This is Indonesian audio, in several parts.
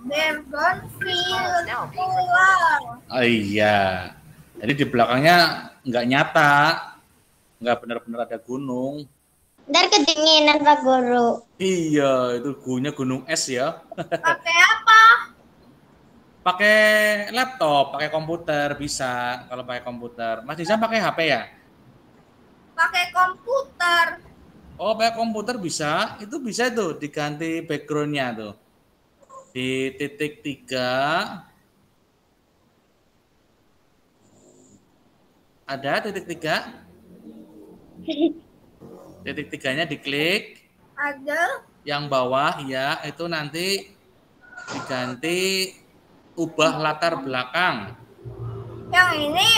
Bergonfil pulau. Oh iya. Jadi di belakangnya nggak nyata, nggak benar-benar ada gunung. Ntar kedinginan Pak Guru. Iya, itu gunung es ya. Pakai apa? Pakai laptop, pakai komputer bisa. Kalau pakai komputer, Mas Nizam pakai HP ya? Pakai komputer. Oh, pakai komputer bisa. Itu bisa tuh diganti backgroundnya tuh. Di titik 3 ada titik 3. Titik 3-nya diklik. Ada. Yang bawah ya itu nanti diganti ubah latar belakang. Yang ini.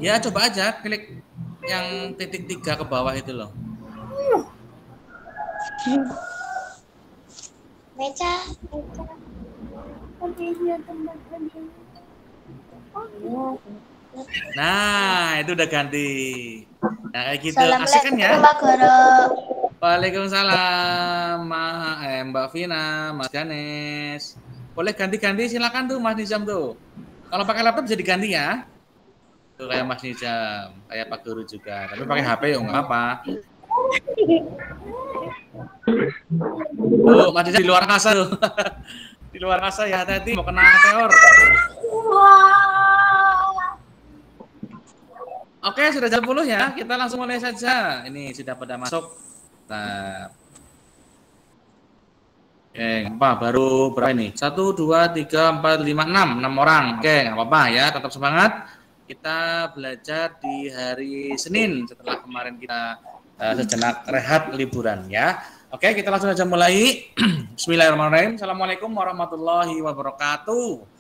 Ya coba aja klik yang titik 3 ke bawah itu loh. Beca. Nah, itu udah ganti. Nah, kayak gitu. Asik kan ya? Pak Guru. Waalaikumsalam, Mbak Vina, Mas Ganes. Boleh ganti-ganti silakan tuh Mas Nizam tuh. Kalau pakai laptop bisa diganti ya. Tuh kayak Mas Nizam, kayak Pak Guru juga. Tapi pakai HP ya nggak apa. Tuh, Mas Nizam di luar angkasa tuh. Di luar angkasa ya, hati-hati mau kena meteor. Oke, sudah jam 10 ya. Kita langsung mulai saja. Ini sudah pada masuk. Nah. Oke, apa? Baru berapa ini? 1, 2, 3, 4, 5, 6. 6 orang. Oke, nggak apa-apa ya. Tetap semangat. Kita belajar di hari Senin setelah kemarin kita sejenak rehat liburan ya. Oke, kita langsung saja mulai. Bismillahirrahmanirrahim. Assalamualaikum warahmatullahi wabarakatuh.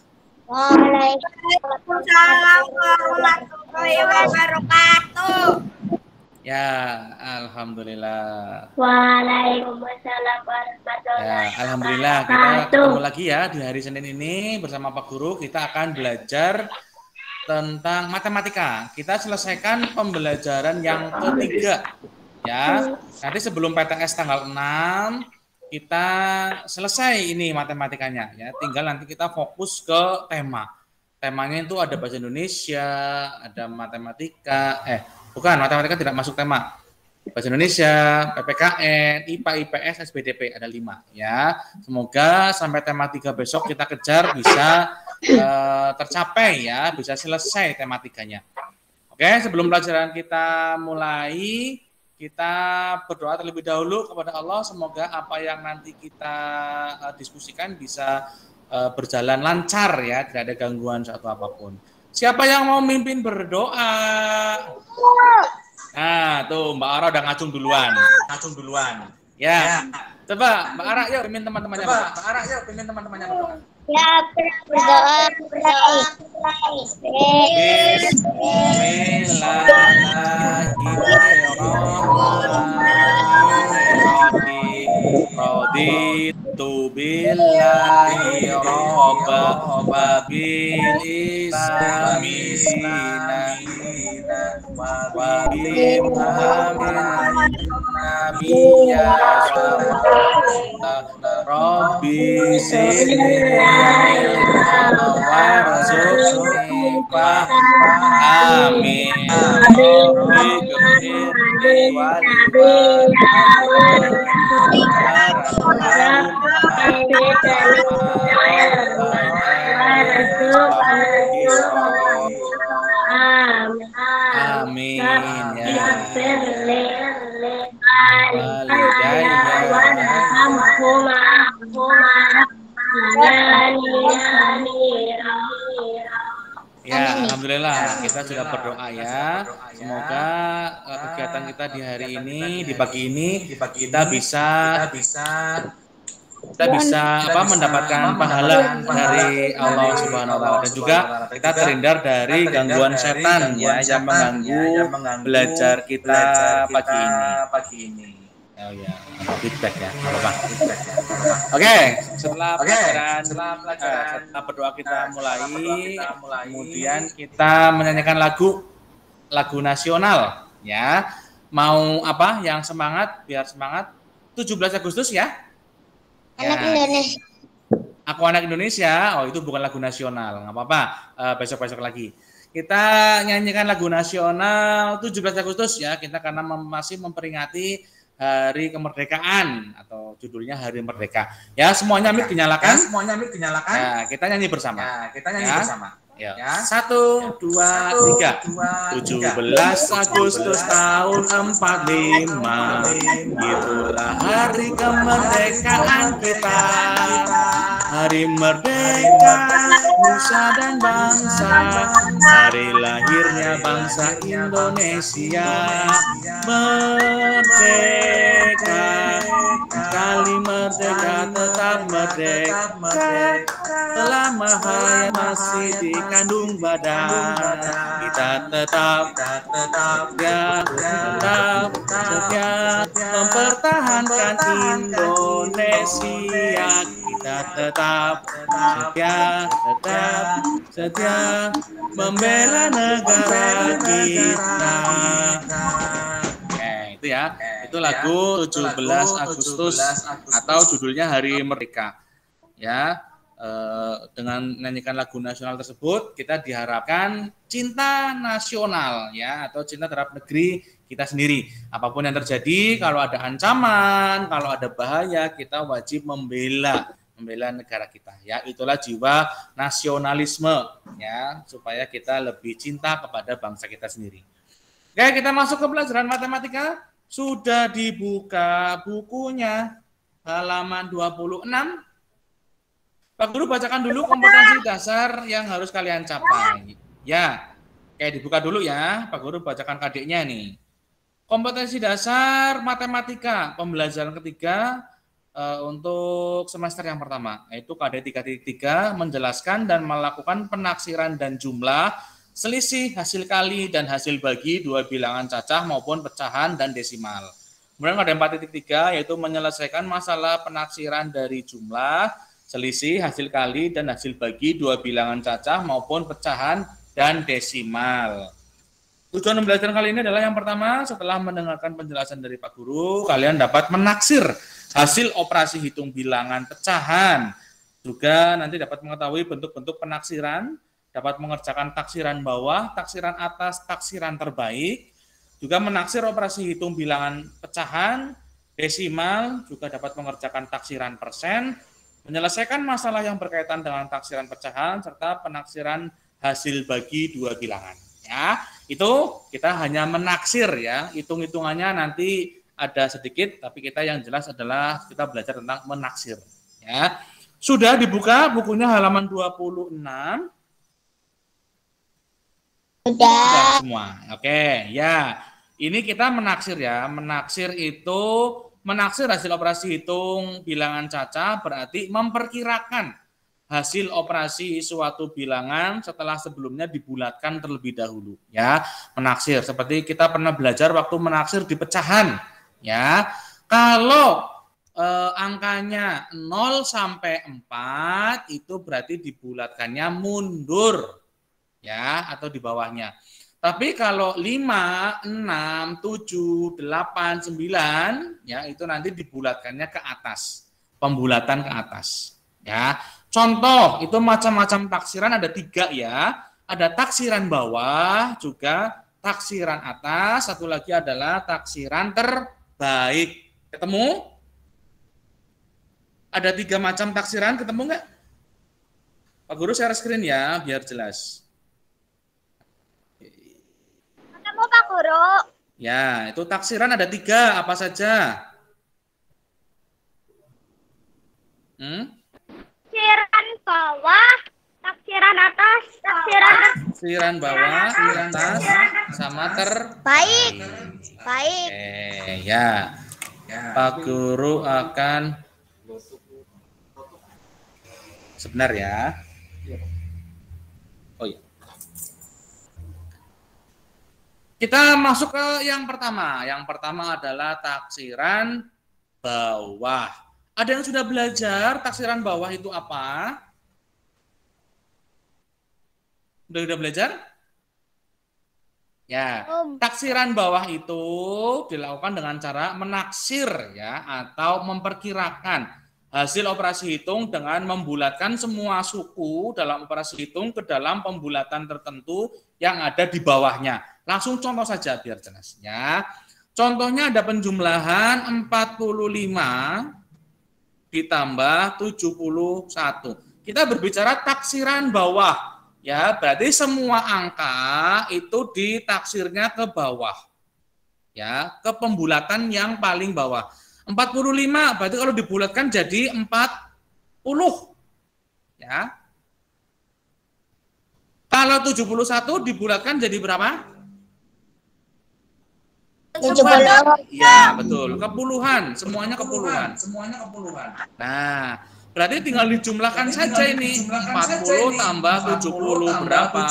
Waalaikumsalam warahmatullahi wabarakatuh. Ya, alhamdulillah. Waalaikumsalam warahmatullahi Ya, alhamdulillah kita ketemu lagi ya di hari Senin ini bersama Pak Guru. Kita akan belajar tentang matematika. Kita selesaikan pembelajaran yang ketiga. Ya, nanti sebelum PTS tanggal 6 kita selesai ini matematikanya ya. Tinggal nanti kita fokus ke tema. Temanya itu ada bahasa Indonesia, ada matematika, bukan, matematika tidak masuk tema. Bahasa Indonesia, PPKN, IPA, IPS, SBDP ada 5 ya. Semoga sampai tema 3 besok kita kejar bisa tercapai ya, bisa selesai tematikanya. Oke, sebelum pelajaran kita mulai, kita berdoa terlebih dahulu kepada Allah, semoga apa yang nanti kita diskusikan bisa berjalan lancar ya, tidak ada gangguan suatu apapun. Siapa yang mau mimpin berdoa? Nah, tuh Mbak Ara udah ngacung duluan. Ya. Coba Mbak Ara yuk pimpin teman-temannya. Berdoa. Ya, berdoa. Bismillahirrahmanirrahim. Raditu billahi robba wa bil islami wa bi muhammadin nabiyya Rabbi zidni warzuqni amin. Rabbi ghfirli amin ya. Ya, alhamdulillah kita sudah berdoa ya. Semoga kegiatan kita di hari ini, di pagi ini, kita bisa mendapatkan pahala dari Allah Subhanahu wa taala, dan juga kita terhindar dari gangguan setan ya yang mengganggu belajar kita pagi ini. Oh ya, feedback ya, apa? Oke, setelah pelajaran, setelah berdoa kita mulai, kemudian kita menyanyikan lagu nasional ya. Mau apa? Yang semangat, biar semangat. 17 Agustus ya. Anak Indonesia. Aku Anak Indonesia, oh itu bukan lagu nasional, nggak apa-apa, besok-besok lagi. Kita nyanyikan lagu nasional 17 Agustus ya, kita karena masih memperingati Hari Kemerdekaan atau judulnya Hari Merdeka. Ya, semuanya mic dinyalakan. Ya, kita nyanyi bersama. Ya. 1, 2, 3. 17 Agustus tahun 45. Itulah hari kemerdekaan kita. Hari merdeka nusa dan bangsa. Hari lahirnya bangsa Indonesia. Merdeka, kali merdeka tetap merdeka. Selama hayat masih dikandung badan, kita tetap setia mempertahankan Indonesia. Kita tetap setia membela negara kita. Itu ya, itu lagu 17 Agustus atau judulnya Hari Merdeka. Ya, dengan menyanyikan lagu nasional tersebut kita diharapkan cinta nasional ya, atau cinta terhadap negeri kita sendiri. Apapun yang terjadi, kalau ada ancaman, kalau ada bahaya, kita wajib membela negara kita ya. Itulah jiwa nasionalisme ya, supaya kita lebih cinta kepada bangsa kita sendiri. Oke, kita masuk ke pelajaran matematika. Sudah dibuka bukunya halaman 26. Pak Guru bacakan dulu kompetensi dasar yang harus kalian capai. Ya, oke, dibuka dulu ya. Pak Guru bacakan KD-nya nih. Kompetensi dasar matematika pembelajaran ketiga untuk semester yang pertama, yaitu KD 3.3 menjelaskan dan melakukan penaksiran dan jumlah, selisih, hasil kali, dan hasil bagi dua bilangan cacah maupun pecahan dan desimal. Kemudian KD 4.3 yaitu menyelesaikan masalah penaksiran dari jumlah, selisih, hasil kali, dan hasil bagi dua bilangan cacah maupun pecahan dan desimal. Tujuan pembelajaran kali ini adalah yang pertama, setelah mendengarkan penjelasan dari Pak Guru, kalian dapat menaksir hasil operasi hitung bilangan pecahan. Juga nanti dapat mengetahui bentuk-bentuk penaksiran, dapat mengerjakan taksiran bawah, taksiran atas, taksiran terbaik, juga menaksir operasi hitung bilangan pecahan, desimal, juga dapat mengerjakan taksiran persen, menyelesaikan masalah yang berkaitan dengan taksiran pecahan, serta penaksiran hasil bagi dua bilangan. Ya, itu kita hanya menaksir ya, hitung-hitungannya nanti ada sedikit, tapi kita yang jelas adalah kita belajar tentang menaksir. Ya, sudah dibuka bukunya halaman 26. Sudah semua. Oke, ya. Ini kita menaksir ya. Menaksir itu menaksir hasil operasi hitung bilangan cacah berarti memperkirakan hasil operasi suatu bilangan setelah sebelumnya dibulatkan terlebih dahulu ya. Menaksir seperti kita pernah belajar waktu menaksir di pecahan ya. Kalau angkanya 0 sampai 4 itu berarti dibulatkannya mundur ya, atau di bawahnya. Tapi kalau 5, 6, 7, 8, 9 ya, itu nanti dibulatkannya ke atas. Pembulatan ke atas ya. Contoh, itu macam-macam taksiran ada 3 ya. Ada taksiran bawah, juga taksiran atas, satu lagi adalah taksiran terbaik. Ketemu? Ada 3 macam taksiran, ketemu nggak? Pak Guru share screen ya, biar jelas. Ketemu Pak Guru. Ya, itu taksiran ada 3, apa saja? Taksiran bawah, taksiran atas, Taksiran bawah, atas, sama baik. Baik. Ya. Pak Guru akan sebentar ya. Oh iya. Kita masuk ke yang pertama. Yang pertama adalah taksiran bawah. Ada yang sudah belajar taksiran bawah itu apa? Udah belajar? Ya, taksiran bawah itu dilakukan dengan cara menaksir ya, atau memperkirakan Hasil operasi hitung dengan membulatkan semua suku dalam operasi hitung ke dalam pembulatan tertentu yang ada di bawahnya. Langsung contoh saja biar jelas ya. Contohnya ada penjumlahan 45 ditambah 71. Kita berbicara taksiran bawah. Ya, berarti semua angka itu ditaksirnya ke bawah. Ya, ke pembulatan yang paling bawah. 45 berarti kalau dibulatkan jadi 40. Ya. Kalau 71 dibulatkan jadi berapa? 70. Ya, betul. Kepuluhan, semuanya kepuluhan. Nah, berarti tinggal dijumlahkan saja ini. 40 tambah 70 berapa?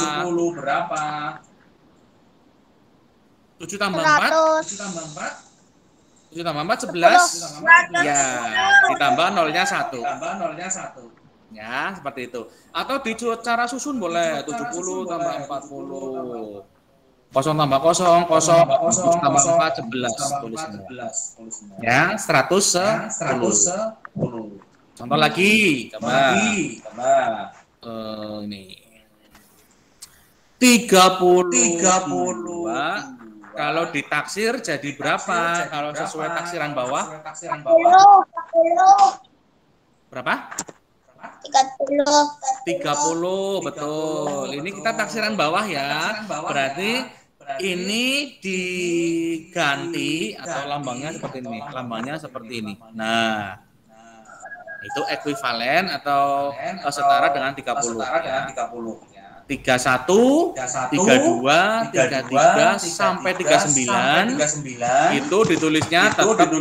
7 tambah 4? 7 tambah 4, 11. Ya, ditambah nolnya 1. Ya, seperti itu. Atau di cara susun boleh. 70 tambah 40. 0 tambah 0, 0. 7 tambah 4, 11. Tulis semua. Ya, 110. Contoh lagi. Coba. Ini. 32. Kalau ditaksir jadi berapa? Kalau sesuai taksiran bawah? 40. Berapa? 30. 30, betul. Ini kita taksiran bawah ya. Berarti ini diganti atau lambangnya seperti ini. Lambangnya seperti ini. Nah, itu ekuivalen atau setara dengan 30 ya. 31, 32, 33 sampai 39 itu ditulisnya tetap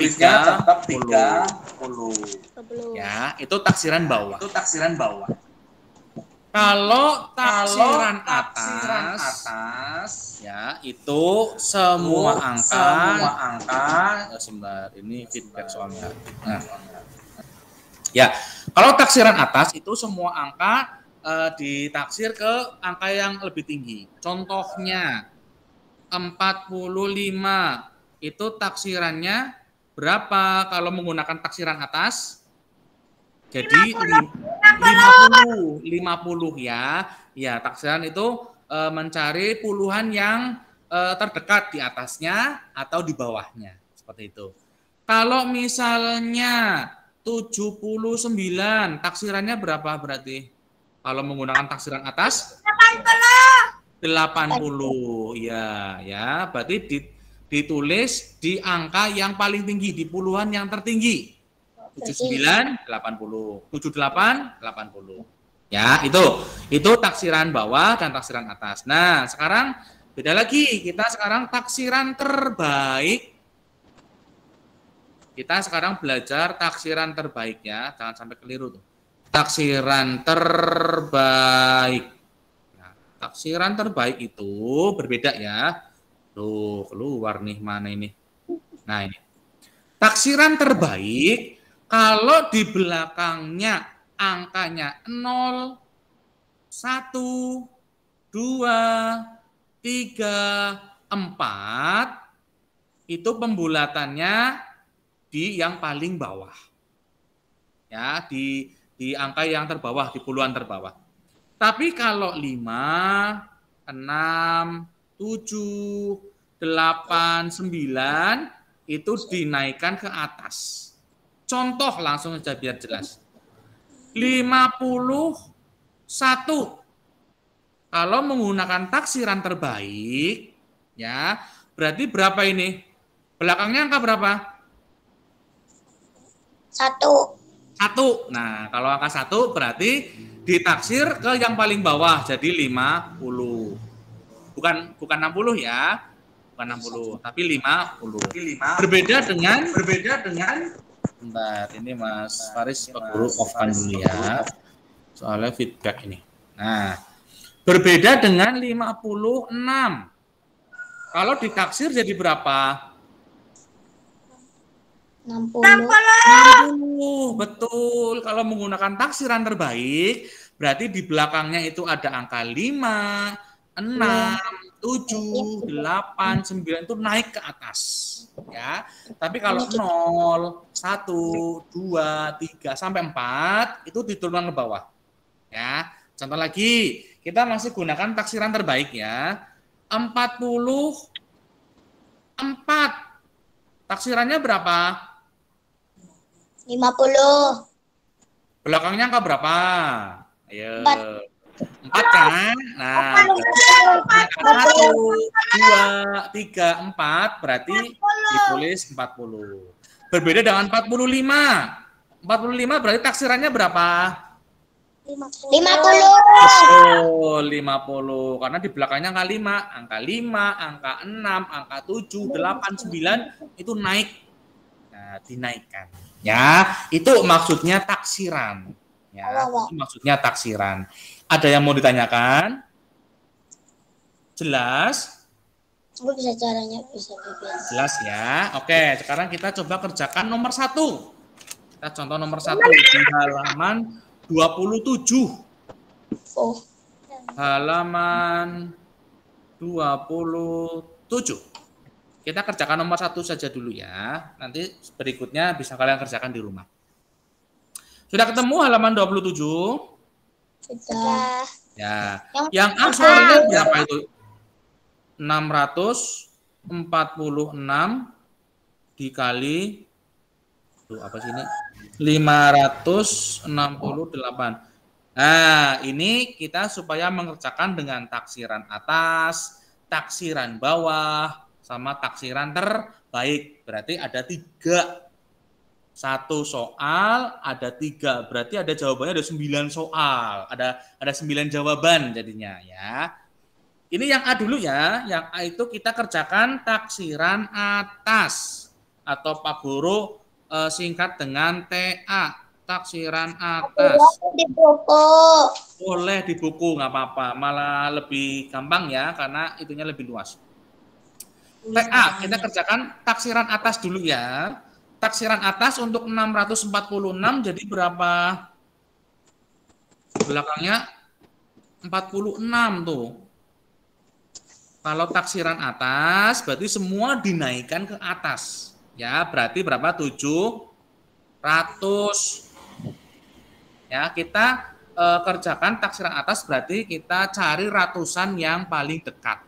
30. Ya, itu taksiran bawah. Kalau taksiran atas ya itu semua angka sebentar ini feedback soalnya. Nah. Ya, kalau taksiran atas itu semua angka ditaksir ke angka yang lebih tinggi. Contohnya 45 itu taksirannya berapa kalau menggunakan taksiran atas? Jadi 50 ya. Ya, taksiran itu mencari puluhan yang terdekat di atasnya atau di bawahnya. Seperti itu. Kalau misalnya 79, taksirannya berapa berarti? Kalau menggunakan taksiran atas 80 ya, berarti ditulis di angka yang paling tinggi, di puluhan yang tertinggi. 79 80, 78 80. Ya, itu taksiran bawah dan taksiran atas. Nah, sekarang beda lagi. Kita sekarang taksiran terbaik. Kita sekarang belajar taksiran terbaik ya, jangan sampai keliru tuh. Taksiran terbaik. Nah, taksiran terbaik itu berbeda ya. Tuh, keluar nih mana ini. Nah, ini. Taksiran terbaik kalau di belakangnya angkanya 0, 1, 2, 3, 4 itu pembulatannya di yang paling bawah. Ya, di angka yang terbawah, di puluhan terbawah. Tapi kalau 5, 6, 7, 8, 9 itu dinaikkan ke atas. Contoh langsung saja biar jelas. 51. Kalau menggunakan taksiran terbaik, ya, berarti berapa ini? Belakangnya angka berapa? 1. 1. Nah, kalau angka 1 berarti ditaksir ke yang paling bawah, jadi 50. Bukan 60 ya. Bukan 60, tapi 50. Berbeda dengan bentar, ini Mas Faris Pak Guru off-kan dulu ya. Soalnya feedback ini. Nah, berbeda dengan 56. Kalau ditaksir jadi berapa? 60. Betul. Kalau menggunakan taksiran terbaik, berarti di belakangnya itu ada angka 5, 6, 7, 8, 9 itu naik ke atas. Ya. Tapi kalau 0, 1, 2, 3 sampai 4 itu diturunkan ke bawah. Ya. Contoh lagi, kita masih gunakan taksiran terbaik ya. 44. Taksirannya berapa? 50. Belakangnya angka berapa? Ayo. 4 kan? Nah, 1, 2, 3, 4 berarti ditulis 40. Berbeda dengan 45. 45 berarti taksirannya berapa? 50. Oh, 50. Karena di belakangnya angka 5. Angka 5, angka 6, angka 7, 8, 9 itu naik. Nah, dinaikkan. Ya, itu maksudnya taksiran. Ya, itu maksudnya taksiran. Ada yang mau ditanyakan? Jelas? Bisa caranya bisa. Jelas ya. Oke, sekarang kita coba kerjakan nomor 1. Kita contoh nomor 1 di halaman 27. Oh. Halaman 27. Kita kerjakan nomor 1 saja dulu ya. Nanti berikutnya bisa kalian kerjakan di rumah. Sudah ketemu halaman 27? Sudah. Ya. Yang aksornya berapa itu? 646 dikali apa sih ini? 568. Nah, ini kita supaya mengerjakan dengan taksiran atas, taksiran bawah, sama taksiran terbaik. Berarti ada 3. 1 soal, ada 3. Berarti ada jawabannya ada 9 soal. Ada 9 jawaban jadinya ya. Ini yang A dulu ya. Yang A itu kita kerjakan taksiran atas. Atau Pak Guru singkat dengan TA. Taksiran atas. Di buku. Boleh di buku, nggak apa-apa. Malah lebih gampang ya, karena itunya lebih luas. TA, kita kerjakan taksiran atas dulu ya. Taksiran atas untuk 646 jadi berapa? Belakangnya 46 tuh. Kalau taksiran atas berarti semua dinaikkan ke atas. Ya, berarti berapa? 700. Ya, kita kerjakan taksiran atas berarti kita cari ratusan yang paling dekat.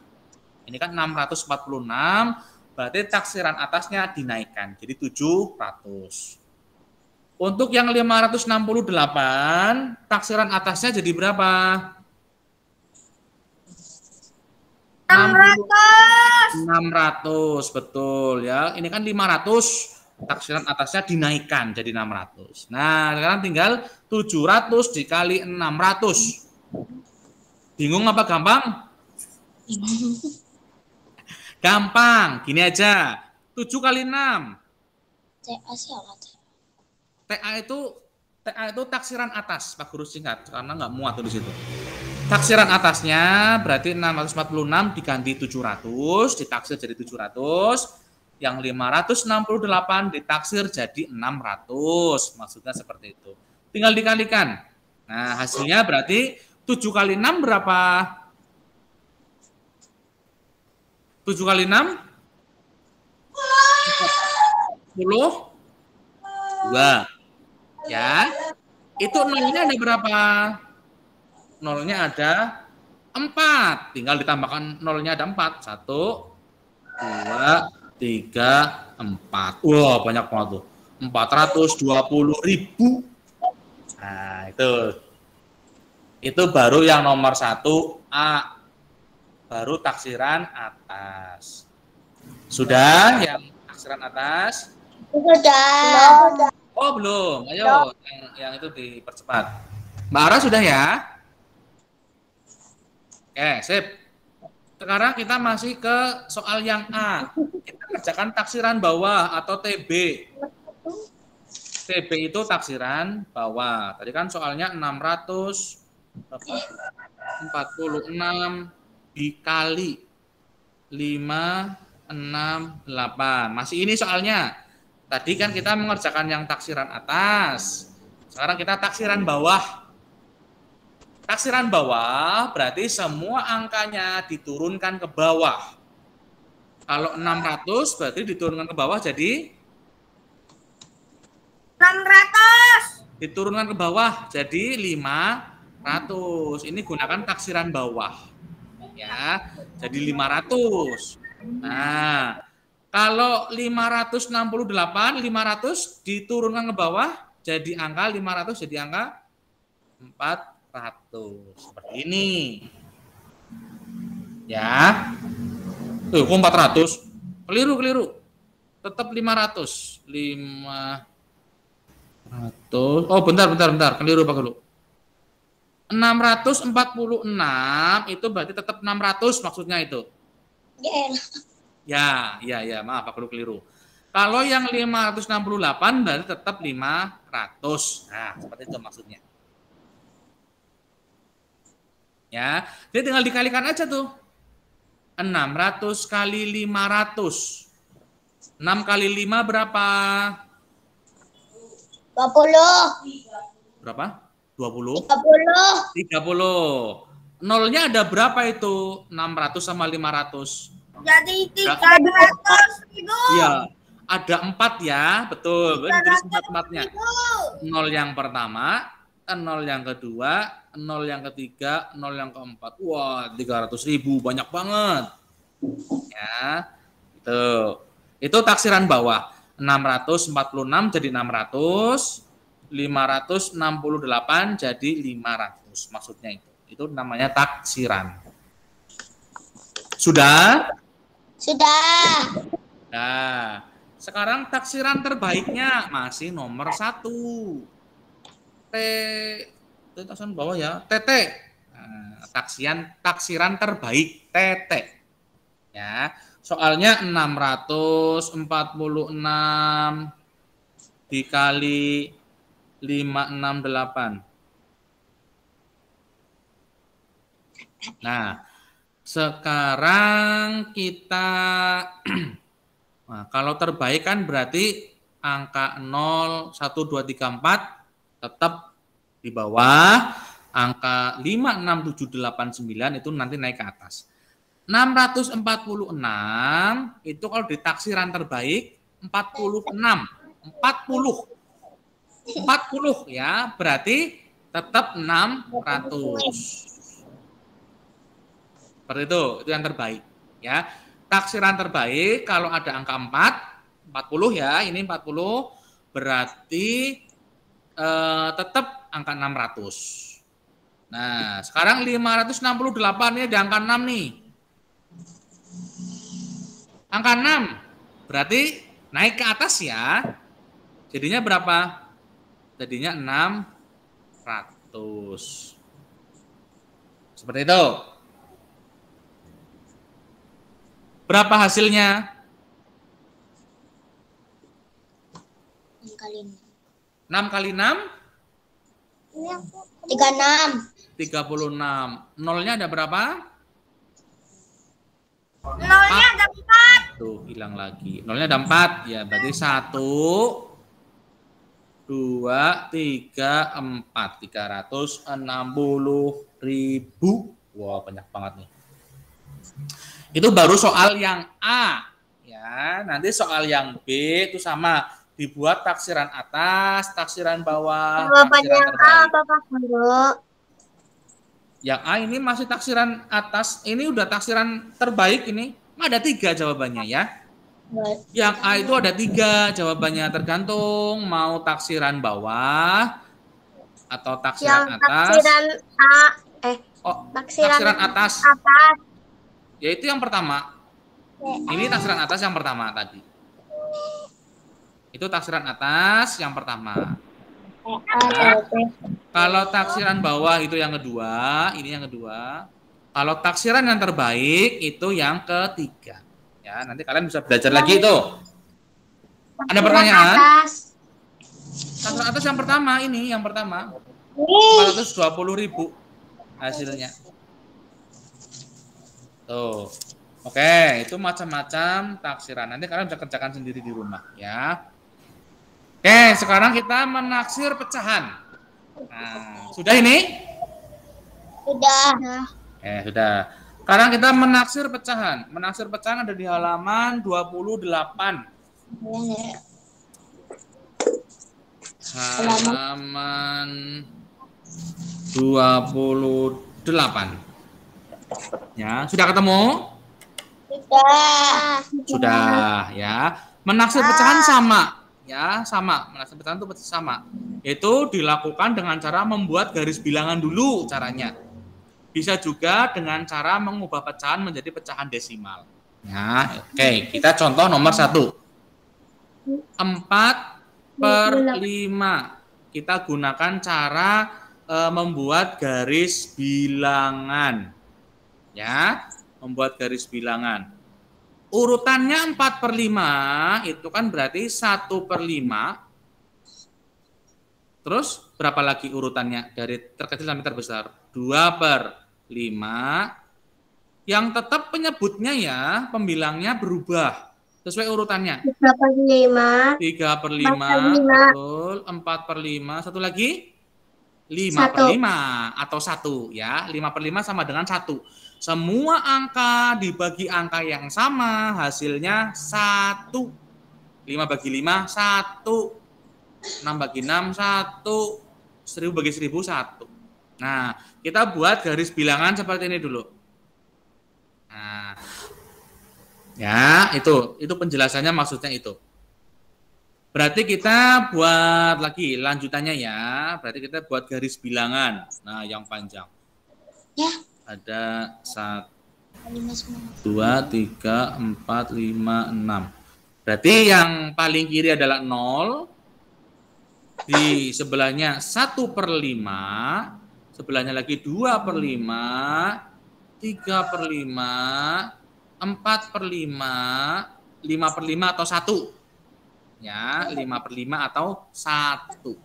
Ini kan 646, berarti taksiran atasnya dinaikkan jadi 700. Untuk yang 568, taksiran atasnya jadi berapa? 600, betul ya. Ini kan 500, taksiran atasnya dinaikkan jadi 600. Nah, sekarang tinggal 700 dikali 600. Bingung apa gampang? Gampang, gini aja. 7 kali 6. TA siapa? TA itu taksiran atas, Pak Guru singkat karena nggak muat tuh di situ. Taksiran atasnya berarti 646 diganti 700, ditaksir jadi 700. Yang 568 ditaksir jadi 600. Maksudnya seperti itu. Tinggal dikalikan. Nah, hasilnya berarti 7 kali 6 berapa? 7 kali 6? 10? 2. Ya. Itu nolnya ada berapa? Nolnya ada 4. Tinggal ditambahkan nolnya ada 4. 1, 2, 3, 4. Wah, banyak banget tuh. 420.000. Nah, itu baru yang nomor 1A. Baru taksiran atas. Sudah yang taksiran atas? Sudah. Oh, belum. Ayo, yang itu dipercepat. Mbak Ara sudah ya? Oke, sip. Sekarang kita masih ke soal yang A. Kita kerjakan taksiran bawah atau TB. TB itu taksiran bawah. Tadi kan soalnya 646 dikali 568. Masih ini soalnya. Tadi kan kita mengerjakan yang taksiran atas. Sekarang kita taksiran bawah. Taksiran bawah berarti semua angkanya diturunkan ke bawah. Kalau 600 berarti diturunkan ke bawah jadi 600. diturunkan ke bawah jadi 500. Ini gunakan taksiran bawah. Ya, jadi 500. Nah, kalau 568, 500 diturunkan ke bawah jadi angka 500 jadi angka 400. Seperti ini. Ya. Tuh, kok 400? Keliru. Tetap 500. 500. Oh, bentar. Keliru Pak Guru. 646 itu berarti tetap 600 maksudnya itu. Ya, maaf Pak Guru keliru. Kalau yang 568 berarti tetap 500. Nah, seperti itu maksudnya. Ya, jadi tinggal dikalikan aja tuh. 600 kali 500. 6 kali 5 berapa? 20. Berapa? 20? 30. Nolnya ada berapa itu? 600 sama 500. Jadi 300.000. Iya, ada 4 ya, betul. Ditulis 4-4-nya. 0 yang pertama, 0 yang kedua, 0 yang ketiga, 0 yang keempat. Wah, 300.000, banyak banget. Ya, itu taksiran bawah. 646 jadi 600, 568 jadi 500. Maksudnya itu. Itu namanya taksiran. Sudah? Sudah. Nah, sekarang taksiran terbaiknya masih nomor 1. Itu taksiran bawah ya, TT. Nah, taksiran terbaik TT. Ya, soalnya 646 dikali 568. Nah, sekarang kita nah, kalau terbaik kan berarti angka 0, 1, 2, 3, 4 tetap di bawah, angka 5, 6, 7, 8, 9 itu nanti naik ke atas. 646 itu kalau di taksiran terbaik 46. 40 ya, berarti tetap 600. Seperti itu yang terbaik ya. Taksiran terbaik kalau ada angka 40 ya, ini 40 berarti tetap angka 600. Nah, sekarang 568 ini ada angka 6 nih. Angka 6 berarti naik ke atas ya. Jadinya berapa? Jadinya 600. Seperti itu. Berapa hasilnya? 6 kali 6 kali 6? 36. 36. Nolnya ada berapa? Nolnya ada 4. Tuh, hilang lagi. Nolnya ada 4. Ya, berarti 1, 2, 3, 4. 360.000. Wah, banyak banget nih. Itu baru soal yang A. Ya, nanti soal yang B itu sama. Dibuat taksiran atas, taksiran bawah, taksiran terbaik. Pak Guru? Yang A ini masih taksiran atas, ini udah taksiran terbaik ini. Ada 3 jawabannya ya. Yang A itu ada 3 jawabannya, tergantung mau taksiran bawah atau taksiran atas. Taksiran atas. Yaitu yang pertama. Ini taksiran atas yang pertama tadi. Itu taksiran atas yang pertama. Nah, kalau taksiran bawah itu yang kedua, ini yang kedua. Kalau taksiran yang terbaik itu yang ketiga. Ya, nanti kalian bisa belajar lagi itu. Ada pertanyaan? Taksiran atas yang pertama ini, yang pertama. 420.000 hasilnya. Tuh. Oke, itu macam-macam taksiran. Nanti kalian bisa kerjakan sendiri di rumah ya. Oke, sekarang kita menaksir pecahan. Nah, sudah ini? Sudah. Sudah. Sekarang kita menaksir pecahan. Menaksir pecahan ada di halaman 28. Halaman 28. Ya, sudah ketemu? Sudah. Sudah, ya. Menaksir pecahan sama, ya, sama. Menaksir pecahan itu sama. Itu dilakukan dengan cara membuat garis bilangan dulu caranya. Bisa juga dengan cara mengubah pecahan menjadi pecahan desimal. Ya, oke. Kita contoh nomor 1. 4/5. Kita gunakan cara membuat garis bilangan. Ya, membuat garis bilangan. Urutannya 4/5 itu kan berarti 1/5. Terus berapa lagi urutannya dari terkecil sampai terbesar? 2/5. Yang tetap penyebutnya ya, pembilangnya berubah sesuai urutannya. 3/5. 3/5, betul. 4/5, satu lagi 5/5 atau 1 ya. 5/5 sama dengan 1. Semua angka dibagi angka yang sama, hasilnya 1. 5 bagi 5, 1. 6 bagi 6, 1. 1000 bagi 1000, 1. Nah, kita buat garis bilangan seperti ini dulu. Nah, ya, itu penjelasannya maksudnya itu. Berarti kita buat lagi lanjutannya ya. Berarti kita buat garis bilangan. Nah, yang panjang. Ya. Ada 1, 2, 3, 4, 5, 6. Berarti yang paling kiri adalah 0. Di sebelahnya 1/5. Sebelahnya lagi 2/5. 3/5. 4/5. 5/5 atau 1. Ya, 5/5 atau 1.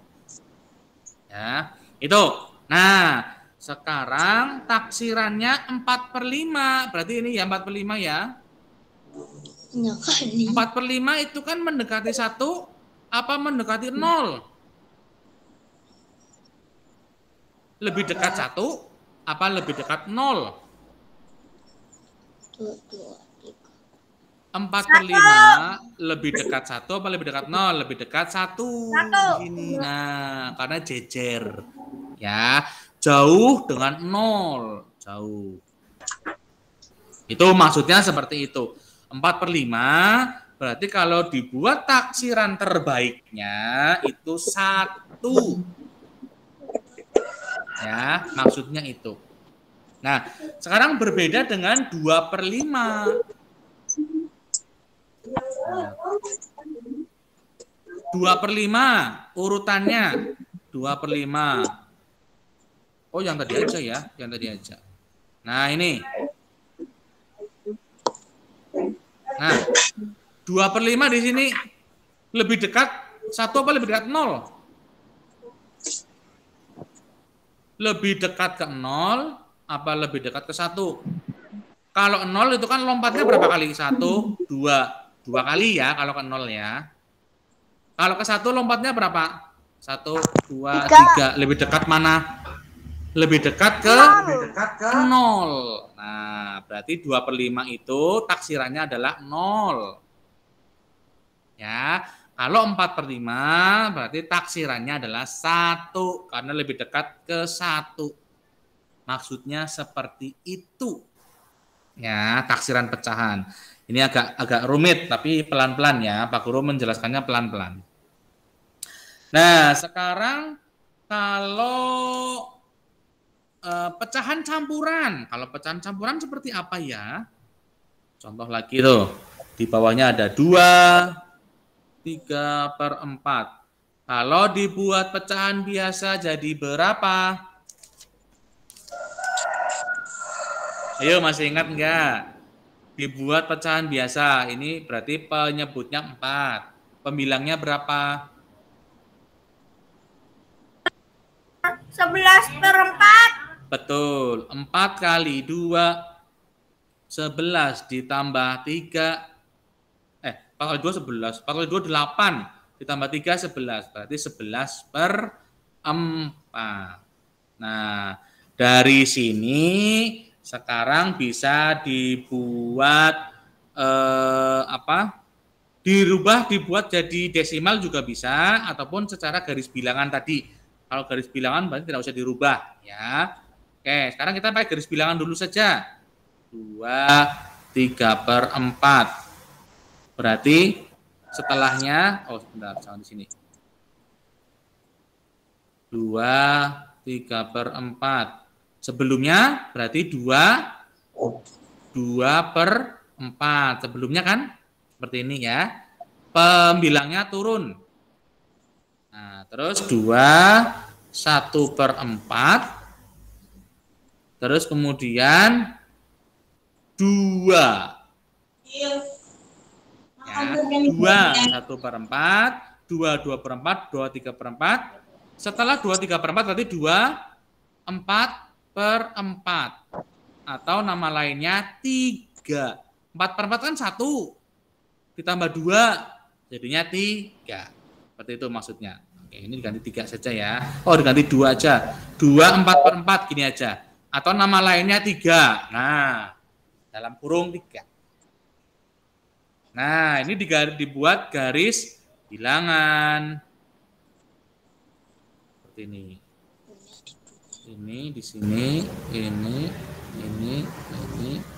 Ya, itu. Nah, sekarang taksirannya 4/5. Berarti ini ya 4/5 ya. 4/5 itu kan mendekati 1 apa mendekati 0? Lebih dekat 1 apa lebih dekat 0? 4/5 lebih dekat 1 apa lebih dekat 0? Lebih dekat 1. Ini. Nah, karena jejer. Ya, jauh dengan 0. Jauh. Itu maksudnya seperti itu. 4/5 berarti kalau dibuat taksiran terbaiknya itu 1. Ya, maksudnya itu. Nah, sekarang berbeda dengan 2/5. 2/5 urutannya 2/5. Oh, yang tadi aja ya, yang tadi aja. Nah, ini. Nah, 2/5 di sini lebih dekat 1 apa lebih dekat 0? Lebih dekat ke 0 apa lebih dekat ke 1? Kalau 0 itu kan lompatnya berapa kali? 1, 2. 2 kali ya kalau ke 0 ya. Kalau ke 1 lompatnya berapa? 1, 2, 3. Lebih dekat mana? Lebih dekat ke 0. Nah, berarti 2/5 itu taksirannya adalah 0. Ya, kalau 4/5 berarti taksirannya adalah 1 karena lebih dekat ke 1. Maksudnya seperti itu. Ya, taksiran pecahan. Ini agak rumit tapi pelan-pelan ya. Pak Guru menjelaskannya pelan-pelan. Nah, sekarang kalau pecahan campuran. Kalau pecahan campuran seperti apa ya? Contoh lagi tuh. Di bawahnya ada 2, 3/4. Kalau dibuat pecahan biasa jadi berapa? Ayo, masih ingat enggak? Dibuat pecahan biasa. Ini berarti penyebutnya 4. Pembilangnya berapa? 11/4. Betul. 4 kali 2, 11 ditambah 3. 4 kali 2, 11. 4 kali 2, 8. Ditambah 3, 11. Berarti 11/4. Nah, Dari sini sekarang bisa dibuat dibuat jadi desimal juga bisa, ataupun secara garis bilangan tadi. Kalau garis bilangan berarti tidak usah dirubah ya. Oke, sekarang kita pakai garis bilangan dulu saja. 2/3/4. Berarti setelahnya, sebentar, jangan di sini. 2/3/4. Sebelumnya berarti 2/4. Sebelumnya kan seperti ini ya. Pembilangnya turun. Nah, terus 1/4. Terus kemudian 2. Ya, 2/1/4, 2/2/4, 2/3/4. Setelah 2/3/4 berarti 2/4/4. Atau nama lainnya 3. 4/4 kan 1. Ditambah 2, jadinya 3. Seperti itu maksudnya. Oke, ini diganti 3 saja ya. Diganti 2 aja. 2/4/4 gini aja. Atau nama lainnya 3. Nah, dalam kurung 3. Nah, ini dibuat garis bilangan. Seperti ini. Ini di sini,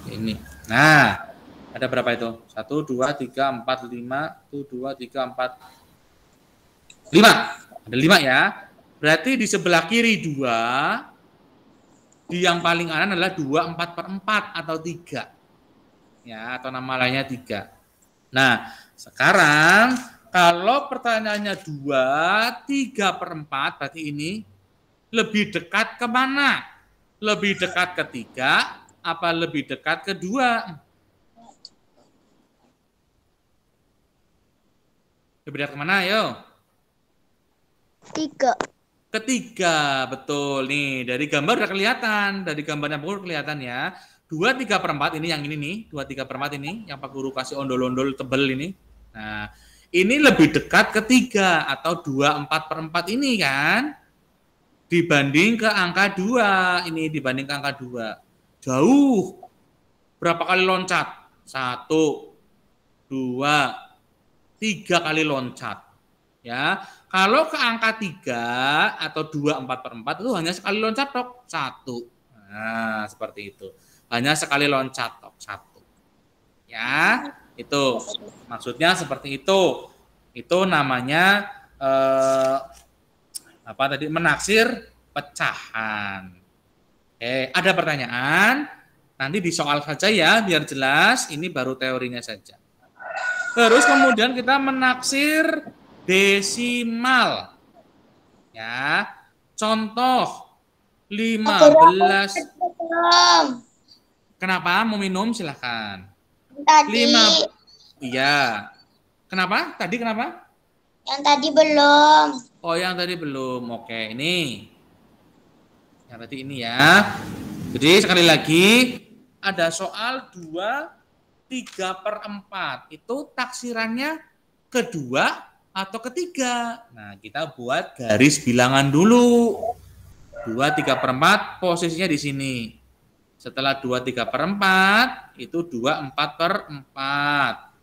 ini. Nah, ada berapa itu? 1, 2, 3, 4, 5. 1, 2, 3, 4. 5. Ada 5 ya. Berarti di sebelah kiri 2. Di yang paling kanan adalah 2/4/4 atau 3. Ya, atau nama lainnya 3. Nah, sekarang kalau pertanyaannya 2/3/4, berarti ini lebih dekat ke mana? Lebih dekat ke 3 apa lebih dekat ke 2? Lebih dekat ke mana, ayo? 3. Ketiga, betul. Nih, dari gambar udah kelihatan. Dari gambarnya Pak Guru kelihatan ya. 2/3/4 ini yang ini nih. 2/3/4 ini. Yang Pak Guru kasih ondol-ondol tebel ini. Nah, ini lebih dekat ke 3 atau 2/4/4 ini kan. Dibanding ke angka 2. Ini dibanding ke angka 2. Jauh. Berapa kali loncat? 1, 2, 3 kali loncat. Ya, kalau ke angka 3 atau 2/4/4 itu hanya sekali loncat tok 1. Nah, seperti itu. Hanya sekali loncat tok 1. Ya, itu maksudnya seperti itu. Itu namanya menaksir pecahan. Ada pertanyaan? Nanti di soal saja ya, biar jelas. Ini baru teorinya saja. Terus kemudian kita menaksir desimal. Ya. Contoh 15. Kenapa? Mau minum silahkan. Tadi. 5. Iya. Kenapa? Tadi kenapa? Yang tadi belum. Yang tadi belum. Oke, ini. Yang tadi ini ya. Jadi sekali lagi ada soal 2/3/4. Itu taksirannya kedua atau ketiga. Nah, kita buat garis bilangan dulu. 2/3/4 posisinya di sini. Setelah 2/3/4 itu 2/4/4.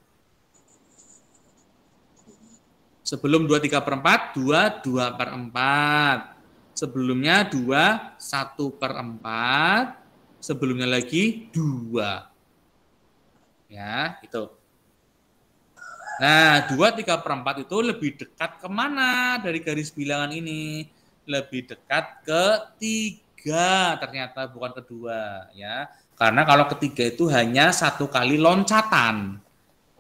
Sebelum 2/3/4, 2/2/4. Sebelumnya 2/1/4. Sebelumnya lagi 2. Ya, itu. Nah, 2/3/4 itu lebih dekat kemana dari garis bilangan ini? Lebih dekat ke 3 ternyata, bukan ke 2 ya. Karena kalau ketiga itu hanya 1 kali loncatan.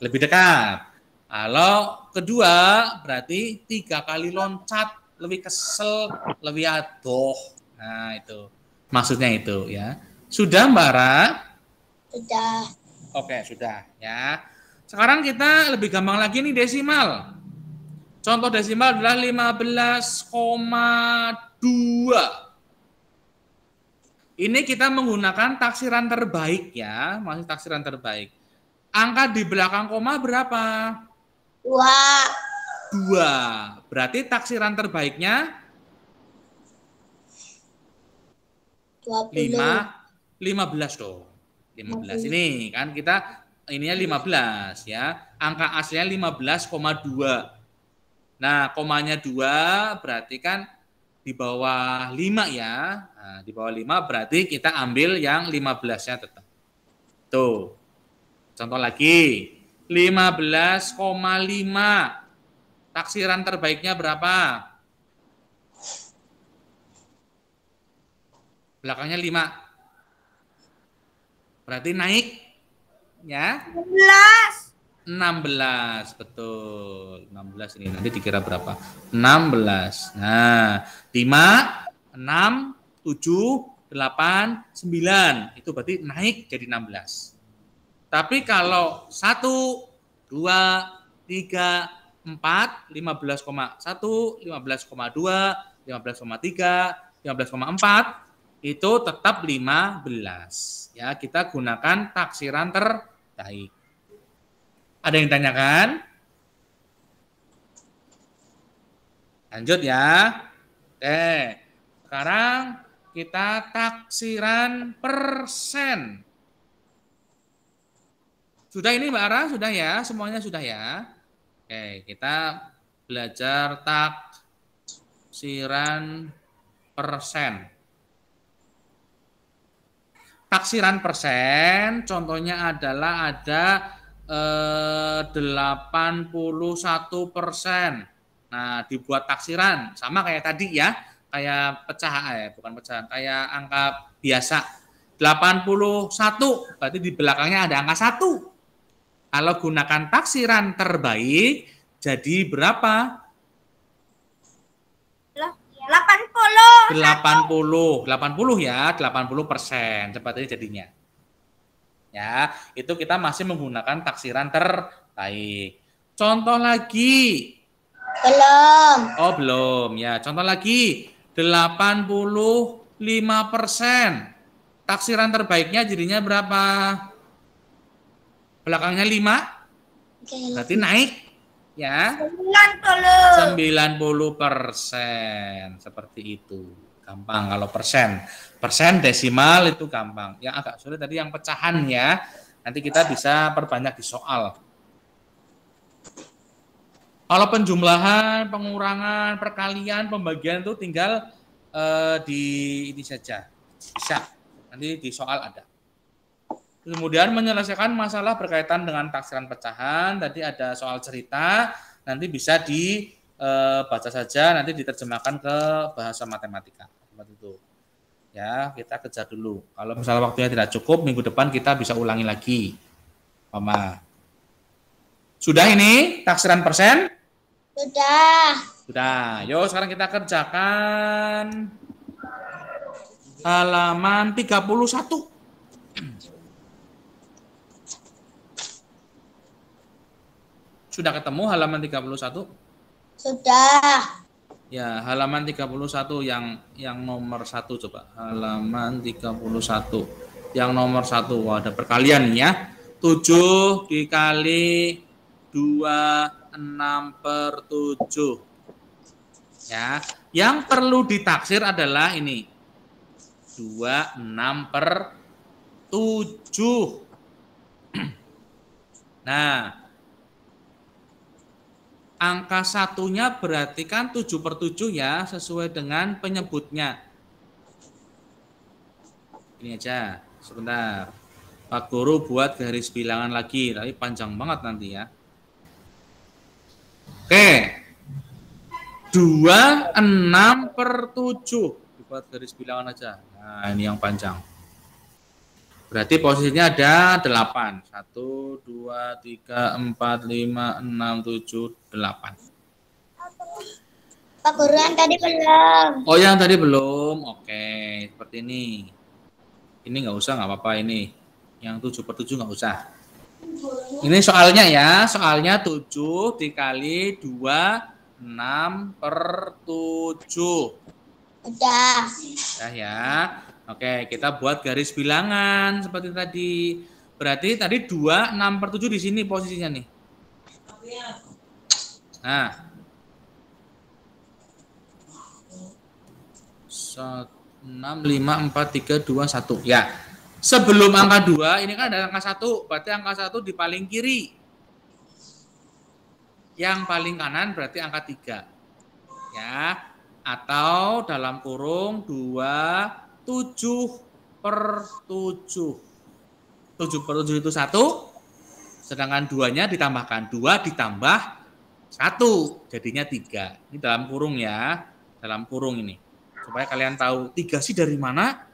Lebih dekat. Kalau kedua berarti 3 kali loncat, lebih kesel, lebih adoh. Nah, itu. Maksudnya itu ya. Sudah, Mbak Ra? Sudah. Oke, sudah ya. Sekarang kita lebih gampang lagi nih desimal. Contoh desimal adalah 15,2. Ini kita menggunakan taksiran terbaik ya, masih taksiran terbaik. Angka di belakang koma berapa? 2. Berarti taksiran terbaiknya 15 dong. 15 ini kan kita ininya 15 ya. Angka aslinya 15,2. Nah, komanya 2 berarti kan di bawah 5 ya. Nah, di bawah 5 berarti kita ambil yang 15-nya tetap. Tuh. Contoh lagi. 15,5. Taksiran terbaiknya berapa? Belakangnya 5. Berarti naik ya? 16. Betul. 16 ini nanti dikira berapa? 16. Nah, 5, 6, 7, 8, 9. Itu berarti naik jadi 16. Tapi kalau 1, 2, 3, 4, 15,1, 15,2, 15,3, 15,4 itu tetap 15. Ya, kita gunakan taksiran terbaik. Ada yang tanyakan? Lanjut ya. Oke. Sekarang kita taksiran persen. Sudah ini Mbak Ara? Sudah ya? Semuanya sudah ya? Oke, kita belajar taksiran persen. Taksiran persen contohnya adalah ada 81%. Nah, dibuat taksiran sama kayak tadi ya, kayak bukan pecahan, kayak angka biasa. 81 berarti di belakangnya ada angka 1. Kalau gunakan taksiran terbaik jadi berapa? 80 ya, 80% seperti jadinya. Ya, itu kita masih menggunakan taksiran terbaik. Contoh lagi. Belum. Oh, belum ya. Contoh lagi. 85%. Taksiran terbaiknya jadinya berapa? Belakangnya 5. Berarti naik ya. 90%. Seperti itu. Gampang kalau persen. Persen desimal itu gampang. Yang agak sulit tadi yang pecahan ya. Nanti kita bisa perbanyak di soal. Kalau penjumlahan, pengurangan, perkalian, pembagian itu tinggal di ini saja. Bisa. Nanti di soal ada. Kemudian menyelesaikan masalah berkaitan dengan taksiran pecahan. Tadi ada soal cerita. Nanti bisa dibaca saja. Nanti diterjemahkan ke bahasa matematika. Seperti itu. Ya, kita kejar dulu. Kalau misalnya waktunya tidak cukup, minggu depan kita bisa ulangi lagi. Mama. Sudah ini taksiran persen? Sudah. Sudah. Yuk sekarang kita kerjakan halaman 31. Sudah ketemu halaman 31? Sudah. Ya, halaman 31 yang nomor 1 coba. Halaman 31. Yang nomor 1. Wah, ada perkalian nih ya. 7 dikali 2, 6/7. Ya, yang perlu ditaksir adalah ini. 2, 6/7. Nah, angka satunya berarti kan 7/7 ya, sesuai dengan penyebutnya. Ini aja, sebentar. Pak Guru buat garis bilangan lagi, tapi panjang banget nanti ya. Oke. 2, 6/7. Dibuat garis bilangan aja. Nah, ini yang panjang. Berarti posisinya ada 8. 1, 2, 3, 4, 5, 6, 7, 8. Pak Guru yang tadi belum. Oh, yang tadi belum. Oke, seperti ini. Ini nggak usah, nggak apa-apa ini. Yang 7/7 nggak usah. Ini soalnya ya. Soalnya 7 dikali 2, 6/7. Udah. Udah ya. Oke, kita buat garis bilangan seperti tadi. Berarti tadi 2, 6/7 di sini posisinya nih. Nah. 1, 6, 5, 4, 3, 2, 1. Ya. Sebelum angka 2, ini kan ada angka 1. Berarti angka 1 di paling kiri. Yang paling kanan berarti angka 3. Ya. Atau dalam kurung 2, 7 per 7. 7 per 7 itu 1. Sedangkan 2-nya ditambahkan. 2 ditambah 1. Jadinya 3. Ini dalam kurung ya. Dalam kurung ini. Supaya kalian tahu 3 sih dari mana?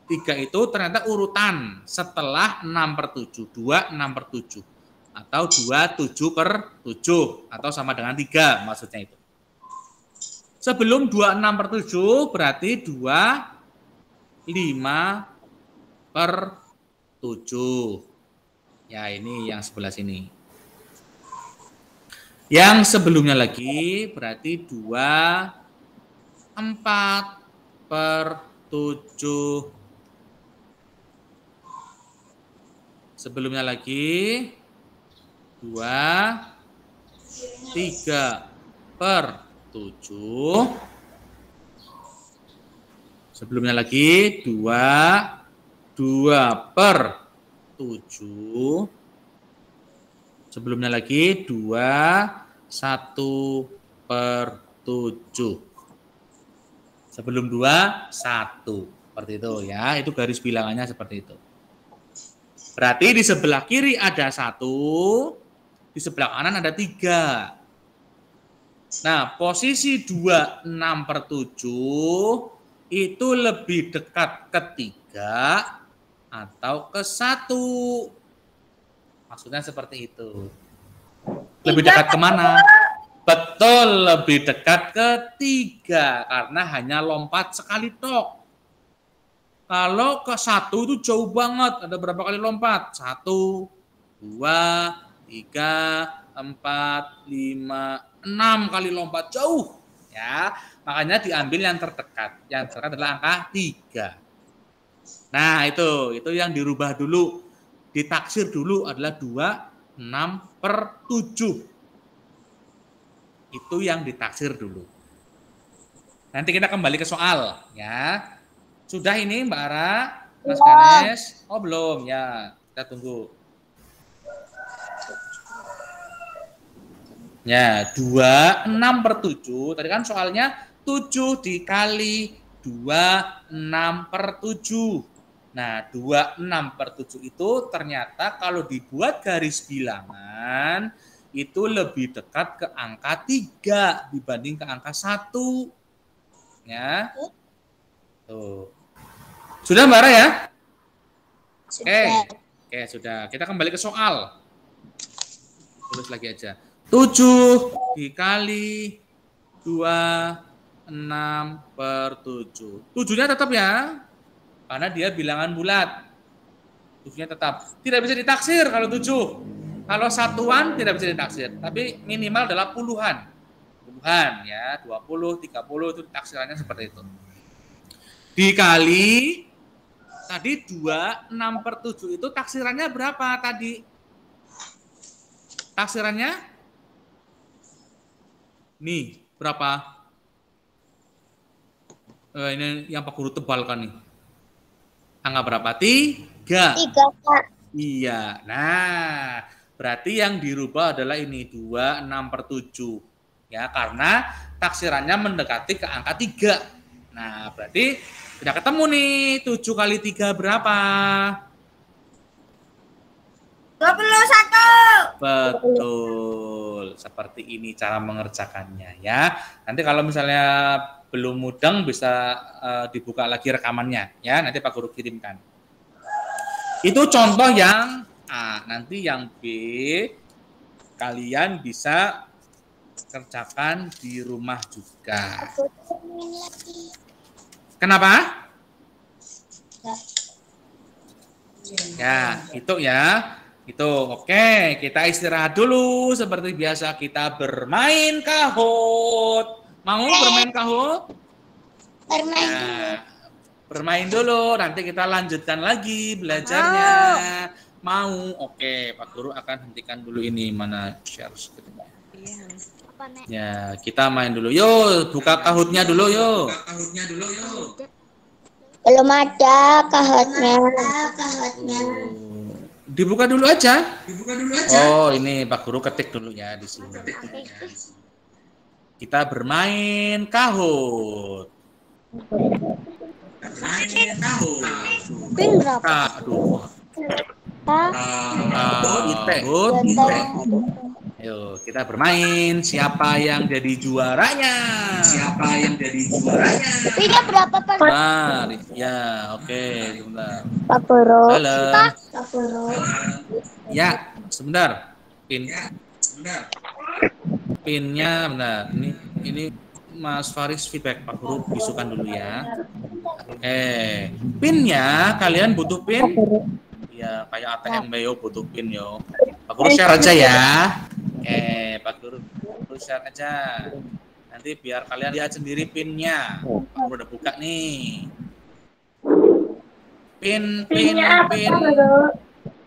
3 itu ternyata urutan setelah 6 per 7. 2, 6 per 7. Atau 2, 7 per 7. Atau sama dengan 3 maksudnya itu. Sebelum 2, 6 per 7 berarti 2, 5 per 7. Ya ini yang sebelah sini. Yang sebelumnya lagi berarti 2, 4 per 7. Sebelumnya lagi 2, 3 per 7. Sebelumnya lagi 2, 2 per 7. Sebelumnya lagi 2, 1 per 7. Sebelum 2, 1. Seperti itu ya. Itu garis bilangannya seperti itu. Berarti di sebelah kiri ada 1, di sebelah kanan ada 3. Nah, posisi 2, 6 per 7 itu lebih dekat ke 3 atau ke 1. Maksudnya seperti itu. Lebih dekat kemana? Betul, lebih dekat ke 3 karena hanya lompat sekali tok. Kalau ke 1 itu jauh banget. Ada berapa kali lompat? 1, 2, 3, 4, 5, 6 kali lompat jauh. Ya, makanya diambil yang terdekat. Yang terdekat adalah angka 3. Nah, itu yang dirubah dulu. Ditaksir dulu adalah 2, 6 per 7. Itu yang ditaksir dulu. Nanti kita kembali ke soal, ya. Sudah ini Mbak Ara, Mas Ganes? Oh belum, ya. Kita tunggu. Ya, 2, 6 per 7. Tadi kan soalnya 7 dikali 2, 6 per 7. Nah, 2, 6 per 7 itu ternyata kalau dibuat garis bilangan, itu lebih dekat ke angka 3 dibanding ke angka 1. Ya. Tuh. Sudah Mbak Ara ya? Oke, sudah. Kita kembali ke soal. Tulis lagi aja. 7 dikali 2, 6 per 7. 7-nya tetap ya. Karena dia bilangan bulat. 7-nya tetap. Tidak bisa ditaksir kalau 7. Kalau satuan tidak bisa ditaksir. Tapi minimal adalah puluhan. Puluhan ya. 20, 30 itu taksirannya seperti itu. Dikali tadi 2, 6 per 7 itu taksirannya berapa tadi? Taksirannya? Nih, berapa? Ini yang Pak Guru tebalkan nih. Angka berapa? 3. 3, Pak. Iya. Nah, berarti yang dirubah adalah ini 2, 6 per 7. Ya, karena taksirannya mendekati ke angka 3. Nah, berarti sudah ketemu nih. 7 kali 3 berapa? 21. Betul. Seperti ini cara mengerjakannya ya. Nanti kalau misalnya belum mudeng bisa dibuka lagi rekamannya ya. Nanti Pak Guru kirimkan. Itu contoh yang A. Nanti yang B kalian bisa kerjakan di rumah juga. Kenapa? Ya, itu ya. Itu oke, kita istirahat dulu seperti biasa kita bermain kahut. Mau bermain kahut? Bermain. Nah, bermain dulu, nanti kita lanjutkan lagi belajarnya. Mau? Oke, Pak Guru akan hentikan dulu ini mana share screen-nya. Ya, kita main dulu. Yuk, buka kahutnya dulu yuk. Belum ada kahotnya. Dibuka dulu aja. Oh, ini Pak Guru ketik dulu ya di sini. Kita bermain kahut. Pin berapa? Aduh. Kahut. Ayo, kita bermain. Siapa yang jadi juaranya? Pinnya berapa, Pak? Bentar. Ya, oke, sebentar. Pak Guru. Halo. Pak Guru. Ya, sebentar. Pinnya benar. Ini Mas Faris feedback Pak Guru bisukan dulu ya. Pinnya kalian butuh pin? Ya, kayak ATM Beo butuh pin yo. Pak Guru share aja ya. Pak Guru share aja. Nanti biar kalian lihat sendiri pinnya. Pak Guru udah buka nih. Pin.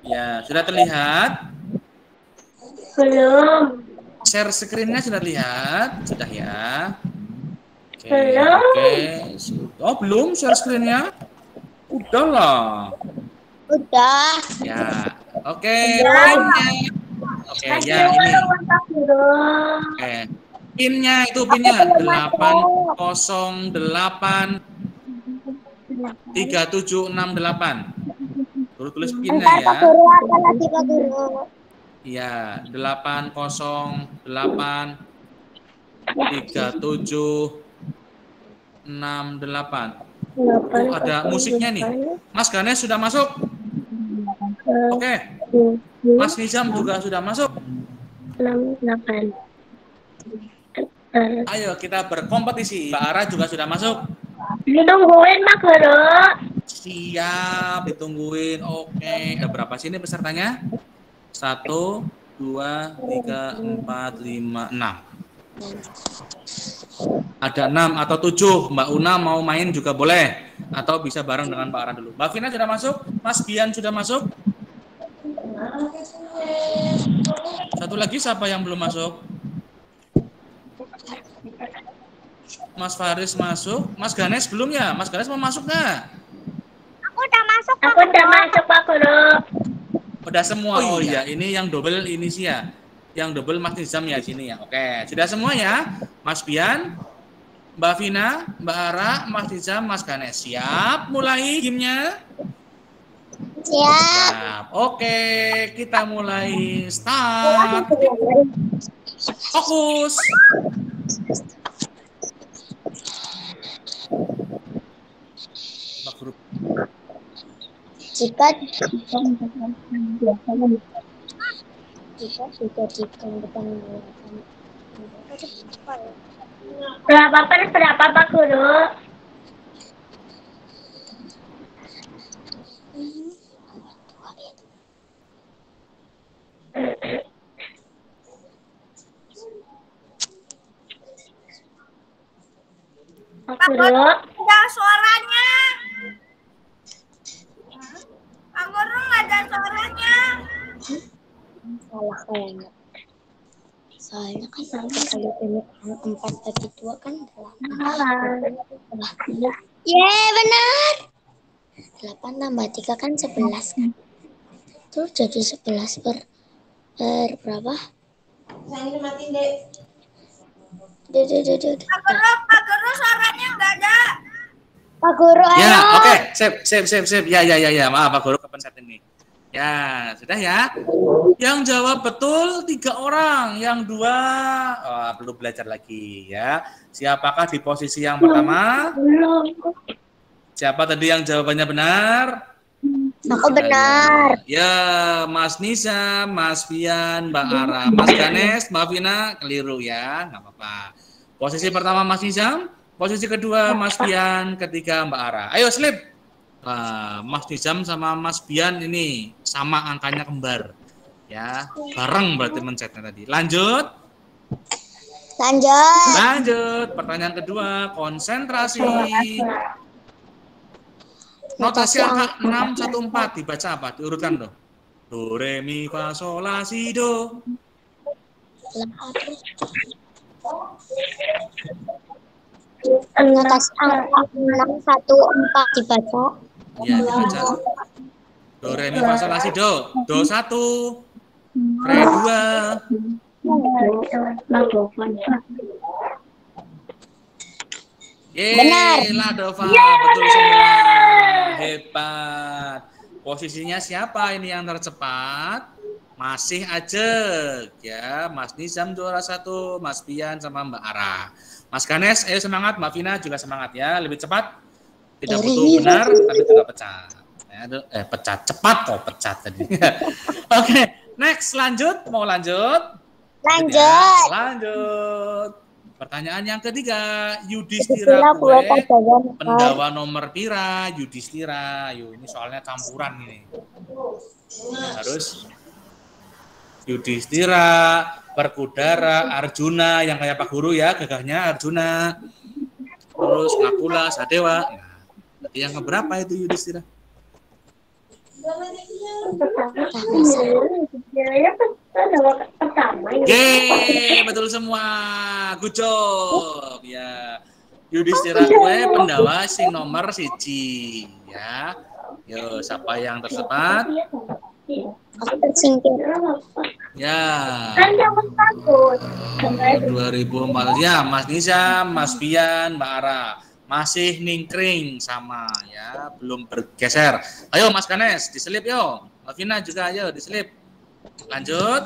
Ya, sudah terlihat? Belum. Share screen-nya sudah lihat? Sudah ya? Oke. Oh, belum share screen-nya? Udah lah. Udah. Ya. Oke, pinnya. Oke, ya ini. Pinnya 808 3768. Guru tulis pinnya ya. Pak Guru apa lagi, Pak Guru? Iya, 808 3768. Oh, ada musiknya nih. Mas Ganes sudah masuk? Oke. Mas Nizam juga sudah masuk? 68. Ayo kita berkompetisi. Mbak Ara juga sudah masuk? Ditungguin, Pak Guru. Siap, ditungguin. Oke. Ada berapa sini pesertanya? 1, 2, 3, 4, 5, 6. Ada 6 atau 7. Mbak Una mau main juga boleh. Atau bisa bareng dengan Mbak Ara dulu. Mbak Vina sudah masuk? Mas Bian sudah masuk? Satu lagi siapa yang belum masuk? Mas Faris masuk. Mas Ganes belum ya? Mas Ganes mau masuk nggak? Aku udah masuk, Pak Guru. Udah semua. Oh iya, ini yang double ini sih ya. Yang double Mas Nizam ya sini ya. Oke, sudah semua ya. Mas Bian, Mbak Vina, Mbak Ara, Mas Nizam, Mas Ganes. Siap mulai gamenya? Siap. Oke, kita mulai start. Fokus. Jika sudah dikembangkan berapa per berapa, Pak Guru? Pak Guru, Ada suaranya. Pak Guru nggak ada suaranya. salah kayaknya. Soalnya kan kalau ini 4 bagi 2 kan 8. Benar. 8 tambah 3 kan 11 kan. Terus jadi 11 per berapa? Saya matiin deh. Duh. Pak Guru suaranya nggak ada. Pak Guru, ayo. Ya, oke. Sip. Ya. Maaf, Pak Guru kepencet ini. Ya, sudah ya. Yang jawab betul 3 orang, yang 2 perlu belajar lagi ya. Siapakah di posisi yang pertama? Siapa tadi yang jawabannya benar? Aku benar. Ya, Mas Nisa, Mas Fian, Mbak Ara, Mas Ganes, Mbak Vina keliru ya, nggak apa-apa. Posisi pertama Mas Nizam, posisi kedua Mas Fian, ketiga Mbak Ara. Ayo slip. Mas Nizam sama Mas Bian ini sama angkanya kembar. Ya, bareng berarti mencetnya tadi. Lanjut. Pertanyaan kedua, konsentrasi. Notasi angka 614 dibaca apa? Diurutkan dong. Do, re, mi, fa, sol, la, si, do. Atas angka 614 dibaca. Iya, dibaca. Do, re, mi, fa, sol, la, si, do. Do 1, re 2. Benar. La Dova, betul semua. Hebat. Posisinya siapa ini yang tercepat? Masih aja ya, Mas Nizam juara 1, Mas Pian sama Mbak Ara. Mas Ganes, ayo semangat, Mbak Vina juga semangat ya, lebih cepat. Tidak butuh benar, tapi juga pecat. Ya, pecat cepat kok pecat tadi. Oke, next lanjut, mau lanjut? Lanjut. Ya, lanjut. Pertanyaan yang ketiga, Yudhistira kue pendawa nomor pira, Yudhistira. Yuk, ini soalnya campuran ini. Harus Yudhistira, Werkudara, Arjuna yang kayak Pak Guru ya, gagahnya Arjuna. Terus Nakula, Sadewa. Nah, yang keberapa itu Yudhistira? Yeay, betul semua. Good job. Ya. Yudhistira kue pendawa sing nomor 1 ya. Yo, siapa yang tercepat? Aku tersingkir. Ya. 2004 ya, Mas Nizam, Mas Pian, Mbak Ara. Masih ningkring sama ya, belum bergeser. Ayo Mas Ganes, diselip yo. Mbak Vina juga ayo diselip. Lanjut.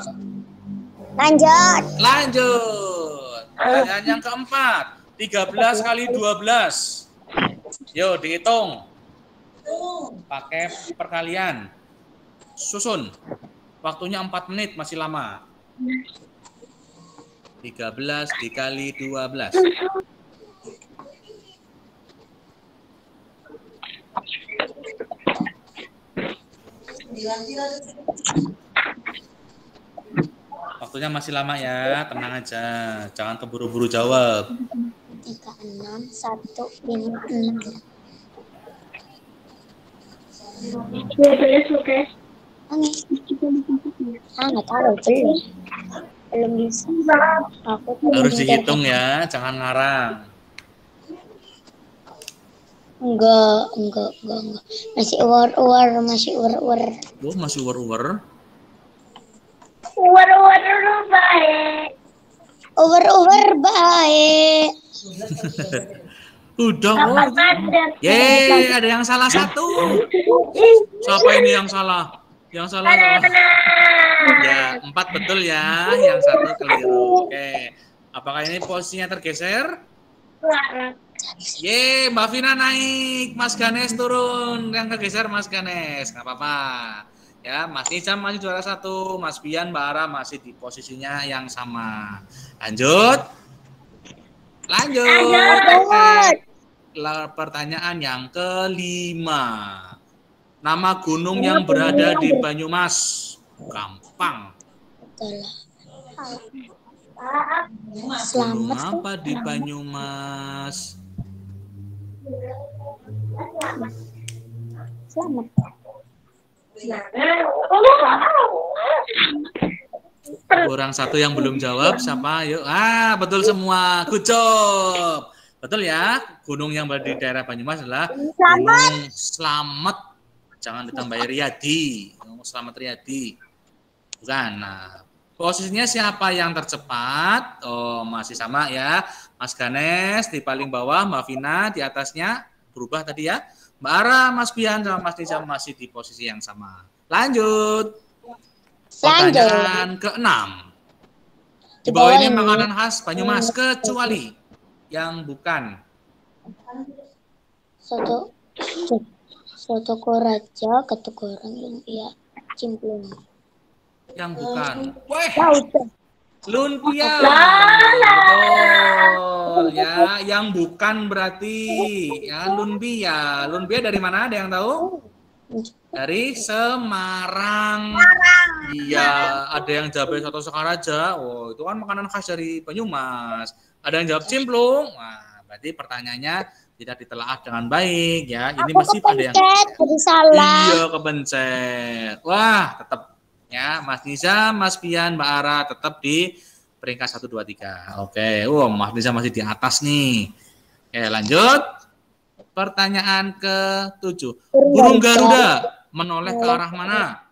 Pertanyaan yang keempat. 13 kali 12. Yo, dihitung. Pakai perkalian. Susun. Waktunya 4 menit, masih lama. 13 dikali 12. Waktunya masih lama ya, tenang aja. Jangan keburu-buru jawab. 36156. 12 oke. Nggak tahu belum bisa. Aku Harus dihitung ya, jangan ngarang. Enggak. Masih uar-uar. Oh, masih uwer-uwer. Uwer baik. Uar baik. Udah. Yeay, ada yang salah 1. Siapa ini yang salah? Yang salah. Ya, 4 betul ya, yang 1 keliru. Oke. Apakah ini posisinya tergeser? Yeay, Mbak Vina naik, Mas Ganes turun. Yang tergeser Mas Ganes, nggak apa-apa. Ya, Mas Nizam masih juara 1, Mas Pian, Mbak Ara masih di posisinya yang sama. Lanjut. Oke. Pertanyaan yang kelima. Nama gunung yang berada di Banyumas. Gampang. Gunung apa di Banyumas? Selamat. Kurang 1 yang belum jawab, siapa? Yuk. Betul semua. Good job. Betul ya, gunung yang berada di daerah Banyumas adalah Gunung Slamet. Jangan ditambahi Riyadi. Gunung Slamet Riyadi. Bukan. Nah, posisinya siapa yang tercepat? Oh, masih sama ya. Mas Ganes di paling bawah, Mbak Vina di atasnya. Berubah tadi ya. Mbak Ara, Mas Pian, sama Mas Nizam masih di posisi yang sama. Lanjut. Pertanyaan ke-6. Di bawah ini makanan khas Banyumas kecuali yang bukan. Soto Koraja, ketuk goreng, lumpia, cimplung. Yang bukan. Lumpia. Betul ya, yang bukan berarti ya lumpia. Lumpia dari mana? Ada yang tahu? Dari Semarang. Iya, ada yang jawab soto Sokaraja. Oh, itu kan makanan khas dari Banyumas. Ada yang jawab cimplung. Nah, berarti pertanyaannya tidak ditelaah dengan baik ya. Ini masih ada yang salah. Iya, kepencet. Wah, tetap ya, Mas Nizam, Mas Pian, Mbak Ara tetap di peringkat 1 2 3. Oke. Mas Nizam masih di atas nih. Oke, lanjut. Pertanyaan ke-7. Burung Garuda menoleh ke arah mana?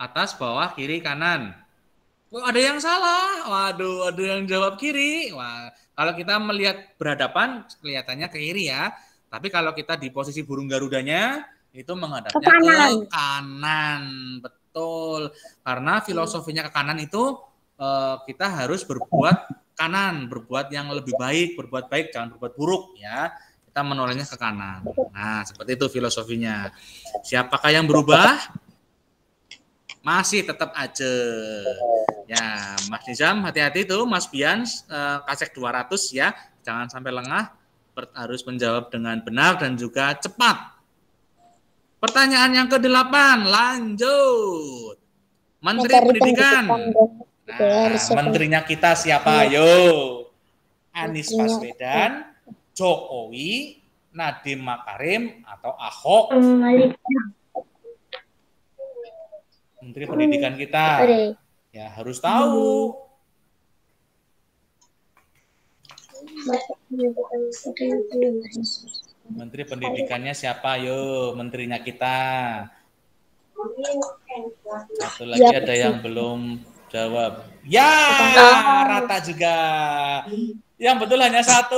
Atas, bawah, kiri, kanan. Oh, ada yang salah. Waduh, ada yang jawab kiri. Wah, kalau kita melihat berhadapan, kelihatannya ke kiri ya. Tapi kalau kita di posisi burung Garudanya, itu menghadapnya ke kanan. Betul. Karena filosofinya ke kanan itu, kita harus berbuat kanan, berbuat yang lebih baik, berbuat baik, jangan berbuat buruk ya. Kita menolehnya ke kanan. Nah, seperti itu filosofinya. Siapakah yang berubah? Masih tetap aja. Ya, Mas Nizam, hati-hati tuh, Mas Bian, kasek 200 ya. Jangan sampai lengah, harus menjawab dengan benar dan juga cepat. Pertanyaan yang ke-8, lanjut. Menteri Pendidikan. Nah, menterinya kita siapa? Ayo. Anies Baswedan, Jokowi, Nadiem Makarim, atau Ahok? Menteri Pendidikan kita. Ya, harus tahu. Menteri Pendidikannya siapa? Yo, menterinya kita. Satu lagi ada yang belum jawab. Ya, rata juga. Yang betul hanya 1.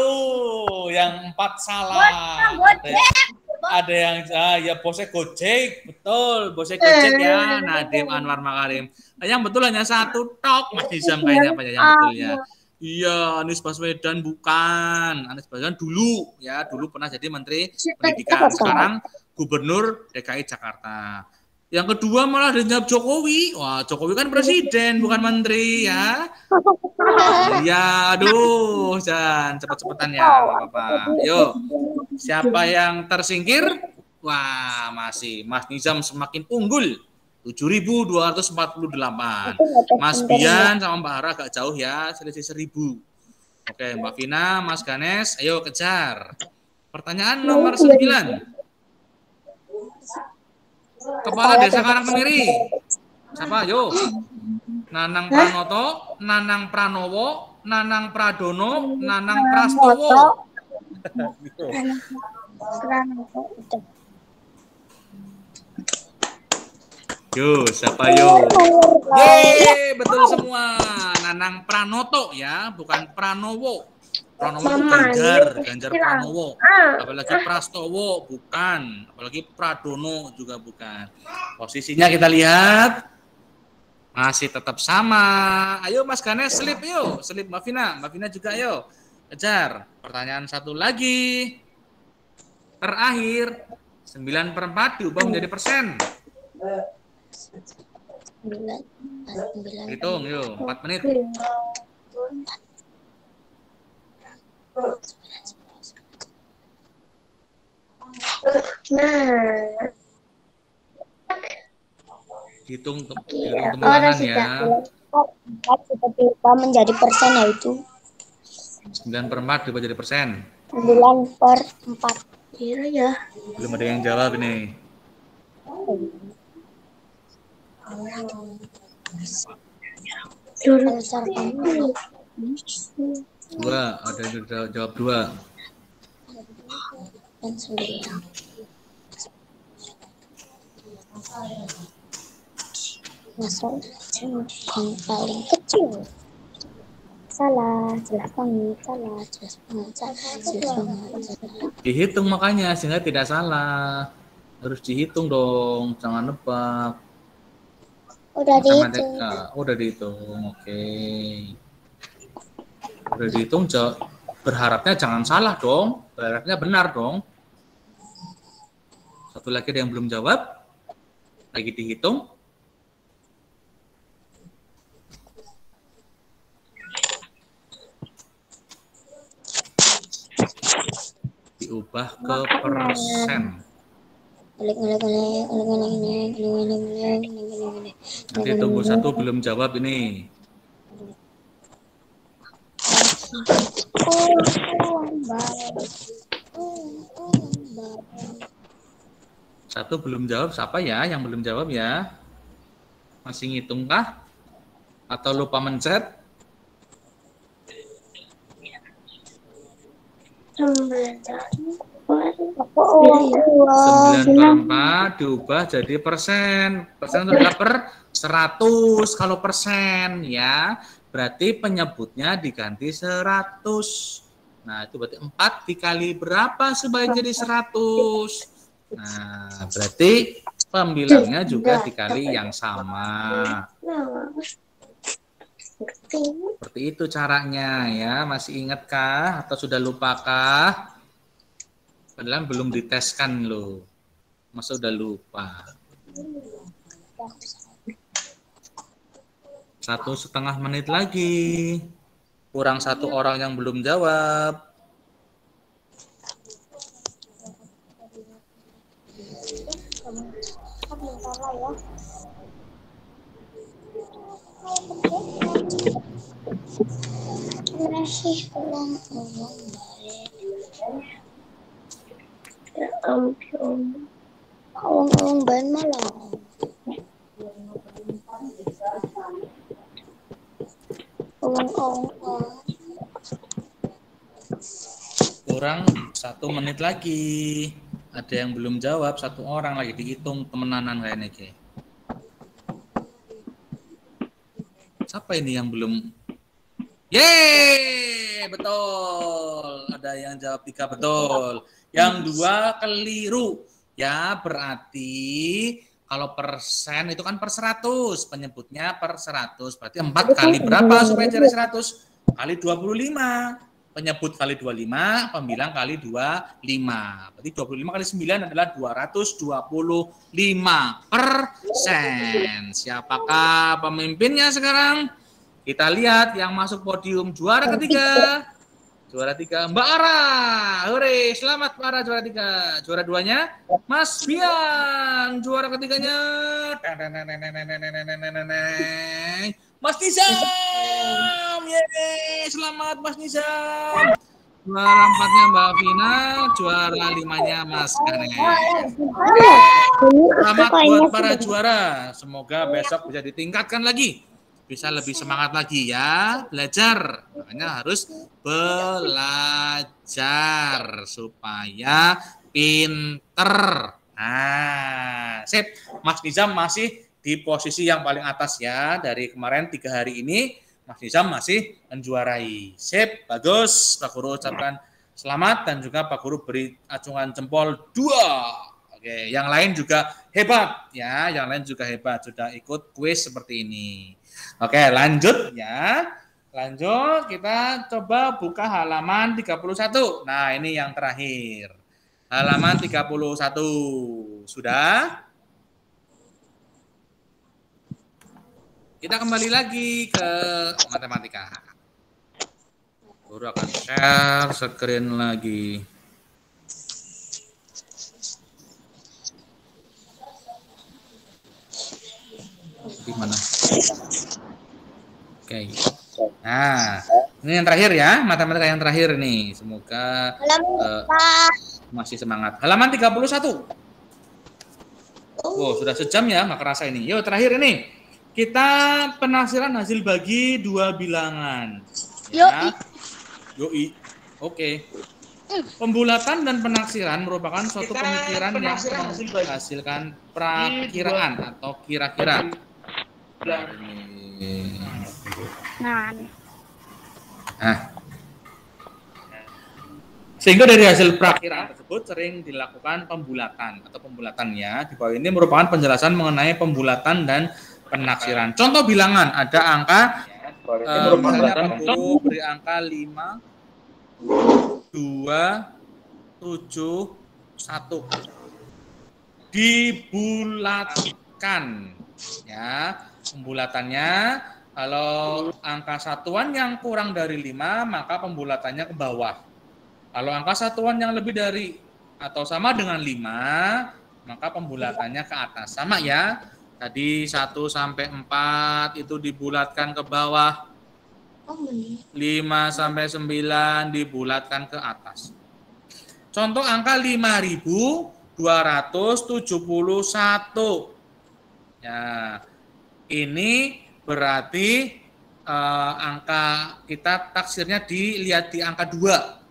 Yang 4 salah. Ada yang ya bosnya Gojek, betul, bosnya Gojek ya, Nadiem Anwar Makarim. Nah, yang betul hanya 1 tok, Mas Nizam kayaknya apa ya yang betul ya. Iya, Anies Baswedan bukan. Anies Baswedan dulu ya, dulu pernah jadi Menteri Pendidikan, sekarang Gubernur DKI Jakarta. Yang kedua malah dijawab Jokowi. Wah, Jokowi kan presiden, bukan menteri ya. Iya, aduh, jangan cepet-cepetan ya, Bapak. Yuk, siapa yang tersingkir? Wah, masih Mas Nizam semakin unggul. 7.248. Mas Bian sama Mbak Hara agak jauh ya, selisih 1.000. Oke, Mbak Vina, Mas Ganes, ayo kejar. Pertanyaan nomor 9. Kepala Desa Karangkemiri. Siapa? Yo. Nanang Pranoto, Nanang Pranowo, Nanang Pradono, Nanang Prastowo. Yo, siapa yo? Yeay, betul semua. Nanang Pranoto ya, bukan Pranowo. Pranowo itu Ganjar Pranowo. Apalagi Prastowo bukan, apalagi Pradono juga bukan. Posisinya kita lihat masih tetap sama. Ayo Mas Ganes, slip yuk, slip Mbak Vina juga ayo. Kejar. Pertanyaan satu lagi. Terakhir, 9/4 diubah menjadi persen. Hitung yuk, 4 menit. Hitung temuan ya. Menjadi persen ya itu. 9/4 diubah jadi persen. 9/4. Iya ya. Belum ada yang jawab ini. Dua, ada yang jawab 2. Dan 9. Masuk yang paling kecil. Salah, jelas banget, salah, jelas banget, salah. Dihitung makanya sehingga tidak salah. Harus dihitung dong, jangan nebak. Udah dihitung. Udah dihitung, oke. Udah dihitung, berharapnya jangan salah dong, berharapnya benar dong. Satu lagi ada yang belum jawab, lagi dihitung. Diubah ke persen. Nanti tunggu satu belum jawab ini. Satu belum jawab, siapa ya yang belum jawab ya? Masih ngitung kah? Atau lupa mencet? 9/4 diubah jadi persen. Persen itu adalah per 100 kalau persen ya. Berarti penyebutnya diganti 100. Nah, itu berarti 4 dikali berapa supaya jadi 100? Nah, berarti pembilangnya juga dikali yang sama. Seperti itu caranya ya. Masih ingatkah atau sudah lupakah? Padahal belum diteskan loh. Masa udah lupa? 1,5 menit lagi. Kurang 1 orang yang belum jawab. Masih belum ya ampun. Awang-awang ban malah. Awang-awang. Kurang 1 menit lagi. Ada yang belum jawab, 1 orang lagi dihitung temenanan kayaknya Ki. Siapa ini yang belum? Yeay, betul. Ada yang jawab 3 betul. Yang 2 keliru. Ya, berarti kalau persen itu kan per 100. Penyebutnya per 100. Berarti 4 kali berapa supaya jadi 100? Kali 25. Penyebut kali 25, pembilang kali 25. Berarti 25 kali 9 adalah 225%. Siapakah pemimpinnya sekarang? Kita lihat yang masuk podium juara ketiga. Juara 3 Mbak Ara. Hore, selamat Mbak Ara juara 3. Juara 2-nya Mas Bian. Juara ketiganya Mas Nizam. Yeay, selamat Mas Nizam. Juara 4-nya Mbak Vina, juara 5-nya Mas Kane. Selamat buat para juara. Semoga besok bisa ditingkatkan lagi. Bisa lebih semangat lagi ya, belajar. Makanya harus belajar supaya pinter. Nah, sip. Mas Nizam masih di posisi yang paling atas ya. Dari kemarin 3 hari ini, Mas Nizam masih menjuarai. Sip, bagus. Pak Guru ucapkan selamat dan juga Pak Guru beri acungan jempol 2. Oke, yang lain juga hebat ya. Yang lain juga hebat. Sudah ikut kuis seperti ini. Oke, lanjut ya. Lanjut, kita coba buka halaman 31. Nah, ini yang terakhir. Halaman 31. Sudah? Kita kembali lagi ke matematika. Guru akan share screen lagi. Di mana? Oke. Nah, ini yang terakhir ya, matematika yang terakhir nih. Semoga masih semangat. Halaman 31. Oh, sudah sejam ya, nggak kerasa ini. Yuk, terakhir ini. Kita penafsiran hasil bagi 2 bilangan. Ya. Yoi. Oke. Pembulatan dan penaksiran merupakan suatu pemikiran yang menghasilkan prakiraan atau kira-kira. Nah. Sehingga dari hasil prakiraan tersebut sering dilakukan pembulatan atau pembulatannya. Di bawah ini merupakan penjelasan mengenai pembulatan dan penaksiran. Contoh bilangan, ada angka misalnya Pak Guru beri angka 5, 2, 7, 1. Dibulatkan ya. Pembulatannya kalau angka satuan yang kurang dari 5 maka pembulatannya ke bawah. Kalau angka satuan yang lebih dari atau sama dengan 5 maka pembulatannya ke atas. Sama ya. Tadi 1 sampai 4 itu dibulatkan ke bawah. 5 sampai 9 dibulatkan ke atas. Contoh angka 5.271. Ya. Ini berarti angka kita taksirnya dilihat di angka 2.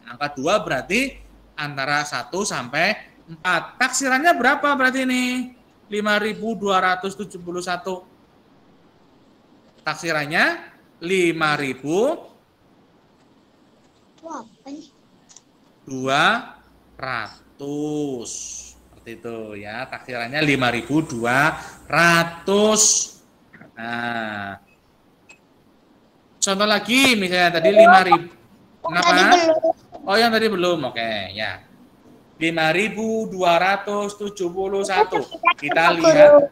Angka 2 berarti antara 1 sampai 4. Taksirannya berapa berarti ini? 5.271. Taksirannya 5.200. Seperti itu ya. Taksirannya 5.200. Nah. Contoh lagi misalnya tadi 5.000. Kenapa? Oh, yang tadi belum. Oke, ya. 5.271. Kita lihat.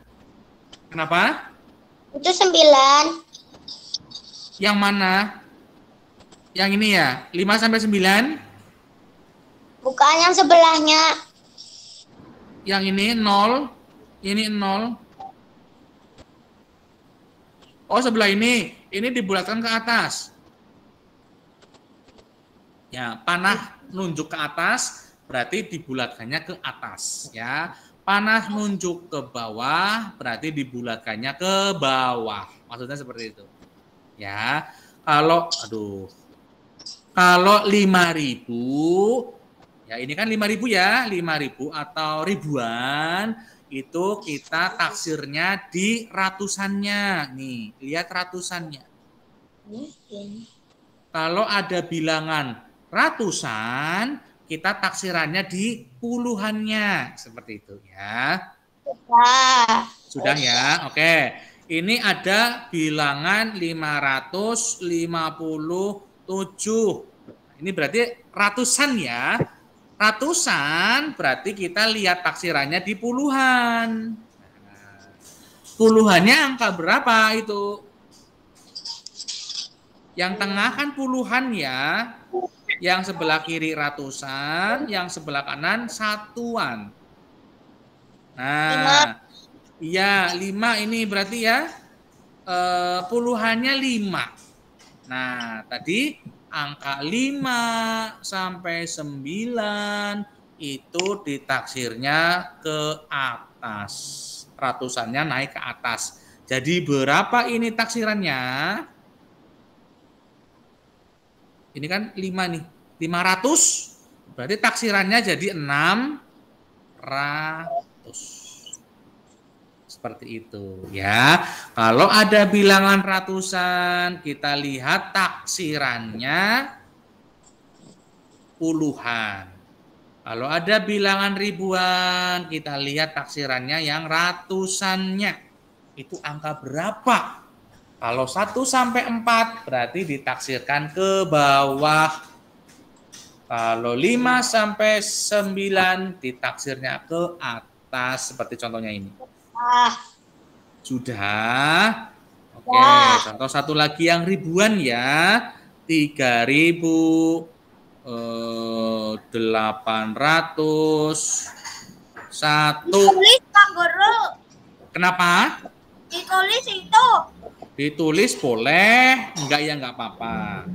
Kenapa? Itu 9. Yang mana? Yang ini ya? 5 sampai 9? Bukan yang sebelahnya. Yang ini 0. Ini 0. Oh, sebelah ini. Ini dibulatkan ke atas. Ya, panah nunjuk ke atas berarti dibulatkannya ke atas ya. Panah nunjuk ke bawah berarti dibulatkannya ke bawah. Maksudnya seperti itu. Ya. Kalau 5.000 ya ini kan 5.000 ya, 5.000 atau ribuan itu kita taksirnya di ratusannya. Nih, lihat ratusannya. Kalau ada bilangan ratusan, kita taksirannya di puluhannya. Seperti itu ya. Sudah ya? Oke. Ini ada bilangan 557. Ini berarti ratusan ya. Ratusan berarti kita lihat taksirannya di puluhan. Puluhannya angka berapa itu? Yang tengah kan puluhan ya. Yang sebelah kiri ratusan, yang sebelah kanan satuan. Nah, iya 5 ini berarti ya puluhannya 5. Nah, tadi angka 5 sampai 9 itu ditaksirnya ke atas. Ratusannya naik ke atas. Jadi berapa ini taksirannya? Ini kan 5 nih. 500 berarti taksirannya jadi 600. Seperti itu ya. Kalau ada bilangan ratusan, kita lihat taksirannya puluhan. Kalau ada bilangan ribuan, kita lihat taksirannya yang ratusannya. Itu angka berapa? Kalau 1 sampai 4 berarti ditaksirkan ke bawah. Kalau 5 sampai 9 ditaksirnya ke atas seperti contohnya ini. Sudah. Oke, contoh satu lagi yang ribuan ya. 3.801. Ditulis Pak Guru. Kenapa? Ditulis itu. Ditulis boleh, enggak ya enggak apa-apa.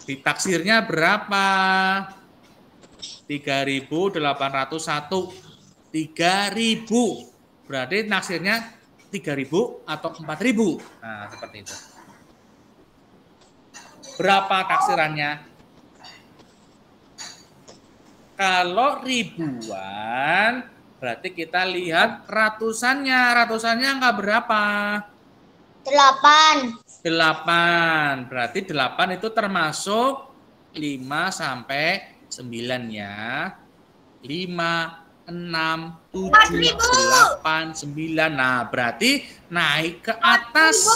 Ditaksirnya berapa? 3.801. 3.000. Berarti naksirnya 3.000 atau 4.000. Nah, seperti itu. Berapa taksirannya? Kalau ribuan, berarti kita lihat ratusannya. Ratusannya angka berapa? 8. 8. Berarti 8 itu termasuk 5 sampai 9 ya. 5, 6, 7, 8, 9. Nah, berarti naik ke atas.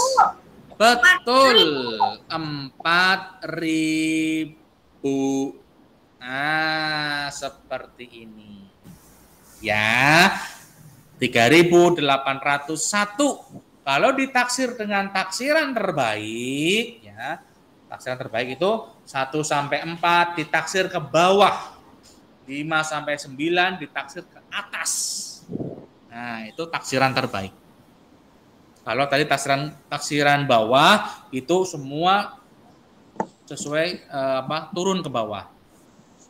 Betul. 4.000. Nah, seperti ini. Ya. 3.801. Kalau ditaksir dengan taksiran terbaik, ya, taksiran terbaik itu 1 sampai 4 ditaksir ke bawah, 5 sampai 9 ditaksir ke atas. Nah, itu taksiran terbaik. Kalau tadi taksiran bawah itu semua sesuai turun ke bawah,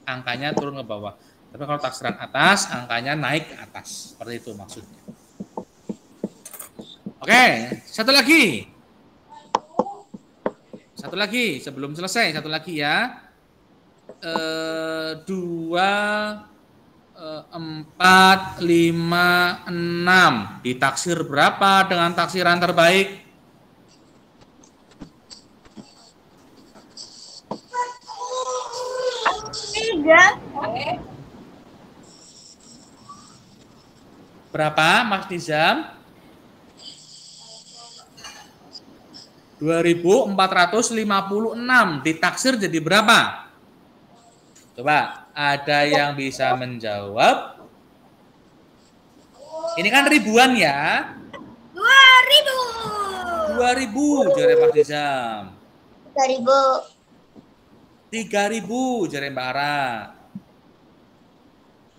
angkanya turun ke bawah. Tapi kalau taksiran atas, angkanya naik ke atas. Seperti itu maksudnya. Oke, satu lagi. Satu lagi sebelum selesai, satu lagi ya. 2, 4, 5, 6. Ditaksir berapa dengan taksiran terbaik? Tiga. Berapa, Mas Nizam? 2.456. Ditaksir jadi berapa? Coba, ada yang bisa menjawab? Ini kan ribuan ya? 2.000. 2.000, jare Mas Nizam. 3.000. 3.000, jare Mbak Ara.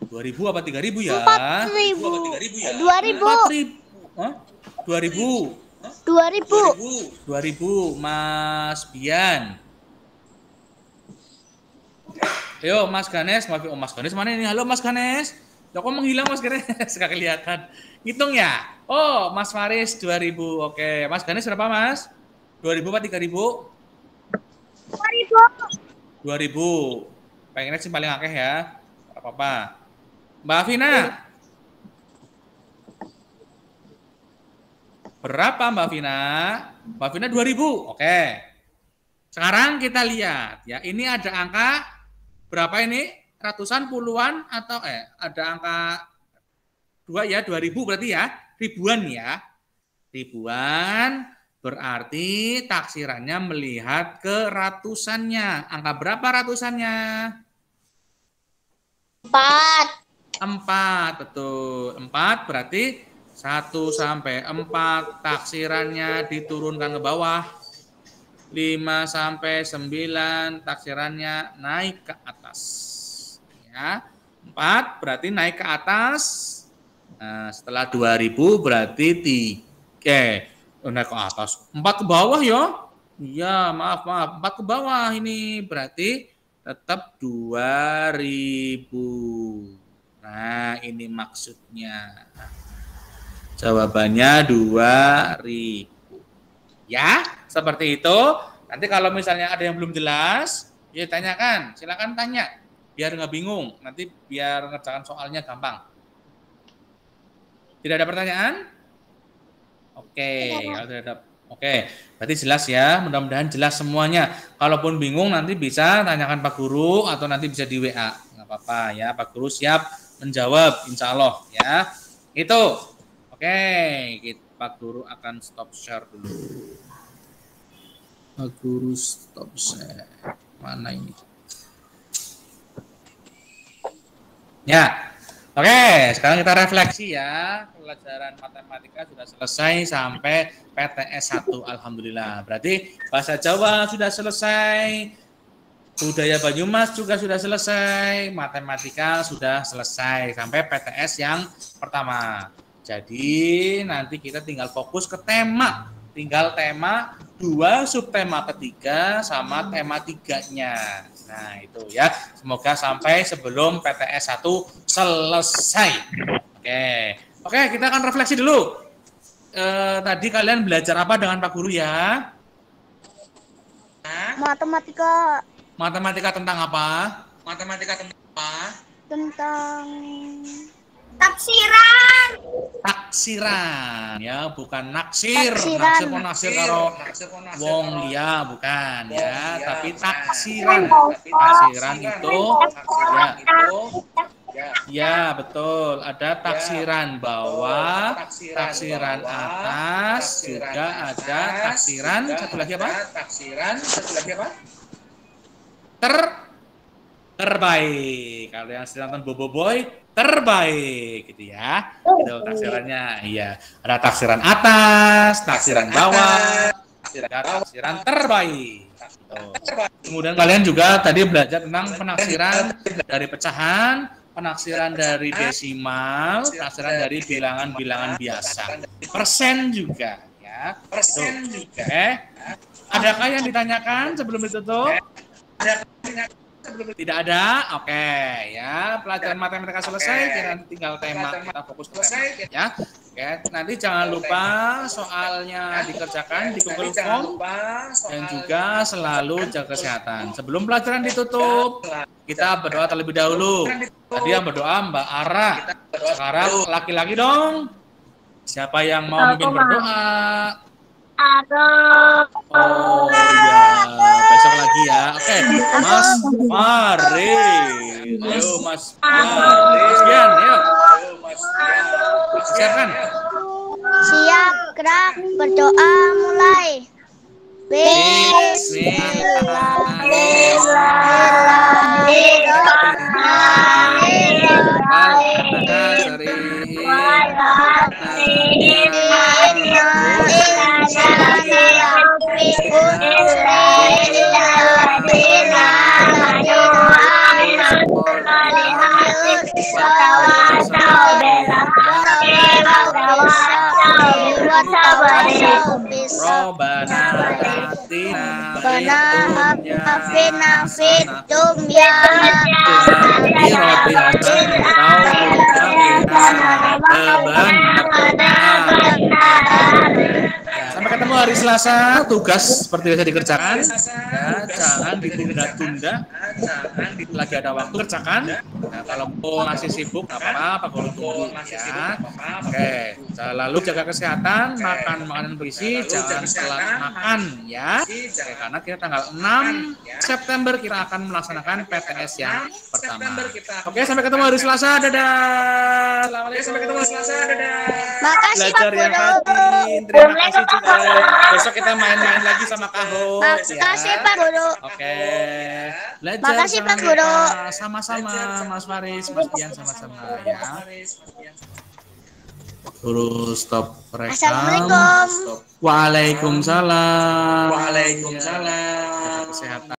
2.000 apa 3.000 ya? 4.000. 2.000. 4.000. Hah? 2.000. 2.000. 2.000, Mas Bian. Ayo Mas Ganes, oh Mas Ganes mana ini? Halo Mas Ganes. Ya kok menghilang Mas Ganes? Gak kelihatan. Hitung ya? Oh, Mas Faris 2.000. Oke, Mas Ganes berapa Mas? 2.000 apa 3.000? 2.000. 2.000. Pengennya sih paling akeh ya. Gak apa-apa. Mbak Vina. Berapa Mbak Vina? Mbak Vina 2.000. Oke. Sekarang kita lihat ya. Ini ada angka berapa ini? Ratusan, puluhan atau ada angka 2 ya, 2.000 berarti ya. Ribuan ya. Ribuan berarti taksirannya melihat ke ratusannya. Angka berapa ratusannya? 4. 4, betul. 4 berarti 1 sampai 4 taksirannya diturunkan ke bawah. 5 sampai 9 taksirannya naik ke atas. Ya. 4 berarti naik ke atas. Nah, setelah 2.000 berarti 3. Naik ke atas. 4 ke bawah ya. Iya, maaf. 4 ke bawah ini berarti tetap 2.000. Nah, ini maksudnya. Jawabannya 2.000. Ya, seperti itu. Nanti kalau misalnya ada yang belum jelas, ya tanyakan. Silakan tanya, biar nggak bingung. Nanti biar ngerjakan soalnya gampang. Tidak ada pertanyaan? Oke, kalau tidak ada. Oke, berarti jelas ya. Mudah-mudahan jelas semuanya. Kalaupun bingung nanti bisa tanyakan Pak Guru atau nanti bisa di WA. Nggak apa-apa ya. Pak Guru siap menjawab, insya Allah ya. Itu. Oke, Pak Guru akan stop share dulu. Pak Guru stop share. Mana ini? Ya. Oke, sekarang kita refleksi ya. Pelajaran matematika sudah selesai sampai PTS 1. Alhamdulillah. Berarti bahasa Jawa sudah selesai. Budaya Banyumas juga sudah selesai. Matematika sudah selesai sampai PTS yang pertama. Jadi nanti kita tinggal fokus ke tema. Tinggal tema 2, subtema ketiga sama tema 3-nya. Nah itu ya. Semoga sampai sebelum PTS 1 selesai. Oke, kita akan refleksi dulu. Tadi kalian belajar apa dengan Pak Guru ya? Matematika. Matematika tentang apa? Matematika tentang apa? Tentang taksiran ya, bukan naksir. Taksiran. Naksir karo wong liya bukan ya, tapi taksiran. Taksiran itu ya betul, ada taksiran bawah, taksiran atas, juga ada taksiran satu lagi apa? Terbaik. Kalau yang sedang nonton Bobo Boy, terbaik gitu ya. Itu taksirannya. Iya, ada taksiran atas, taksiran bawah, taksiran terbaik. Kemudian kalian juga tadi belajar tentang penaksiran dari pecahan, penaksiran dari desimal, penaksiran dari bilangan-bilangan biasa. Persen juga ya. Oke. Adakah yang ditanyakan sebelum ditutup? Tidak ada? Oke, ya. Pelajaran matematika selesai, kita tinggal tema kita fokus ke tema, ya. Oke, nanti jangan lupa soalnya dikerjakan di Google Form dan juga selalu jaga kesehatan. Sebelum pelajaran ditutup, kita berdoa terlebih dahulu. Tadi yang berdoa Mbak Ara. Sekarang laki-laki dong. Siapa yang mau memimpin berdoa? Oh iya, besok lagi ya. Oke, Mas Fari. Ayo Mas Fari. Mas Gian, ayo. Siapkan. Siap, gerak, berdoa, mulai. Robana atina Nafid dunya Sampai ketemu hari Selasa. Tugas seperti biasa dikerjakan ya, jangan ditunda-tunda. Lagi ada waktu kerjakan. Nah, kalau masih sibuk nggak apa-apa, Pak Guru tunggu ya. Oke, lalu jaga kesehatan, makan makanan bergizi, jangan telat makan ya. Oke, karena kita tanggal 6 September kita akan melaksanakan PTS yang pertama. Oke, sampai ketemu hari Selasa. Dadah. Assalamualaikum. Sampai ketemu Selasa. Dadah. Makasih Pak Belajar yang Guru. rajin. Terima kasih juga. Besok kita main-main lagi sama Kaho. Makasih Pak Guru. Oke. Belajar. Makasih, jangan Pak Guru. lupa. Sama-sama Mas Faris, Mas Dian sama-sama ya. Guru stop rekam. Assalamualaikum. Waalaikumsalam. Waalaikumsalam. Jaga kesehatan.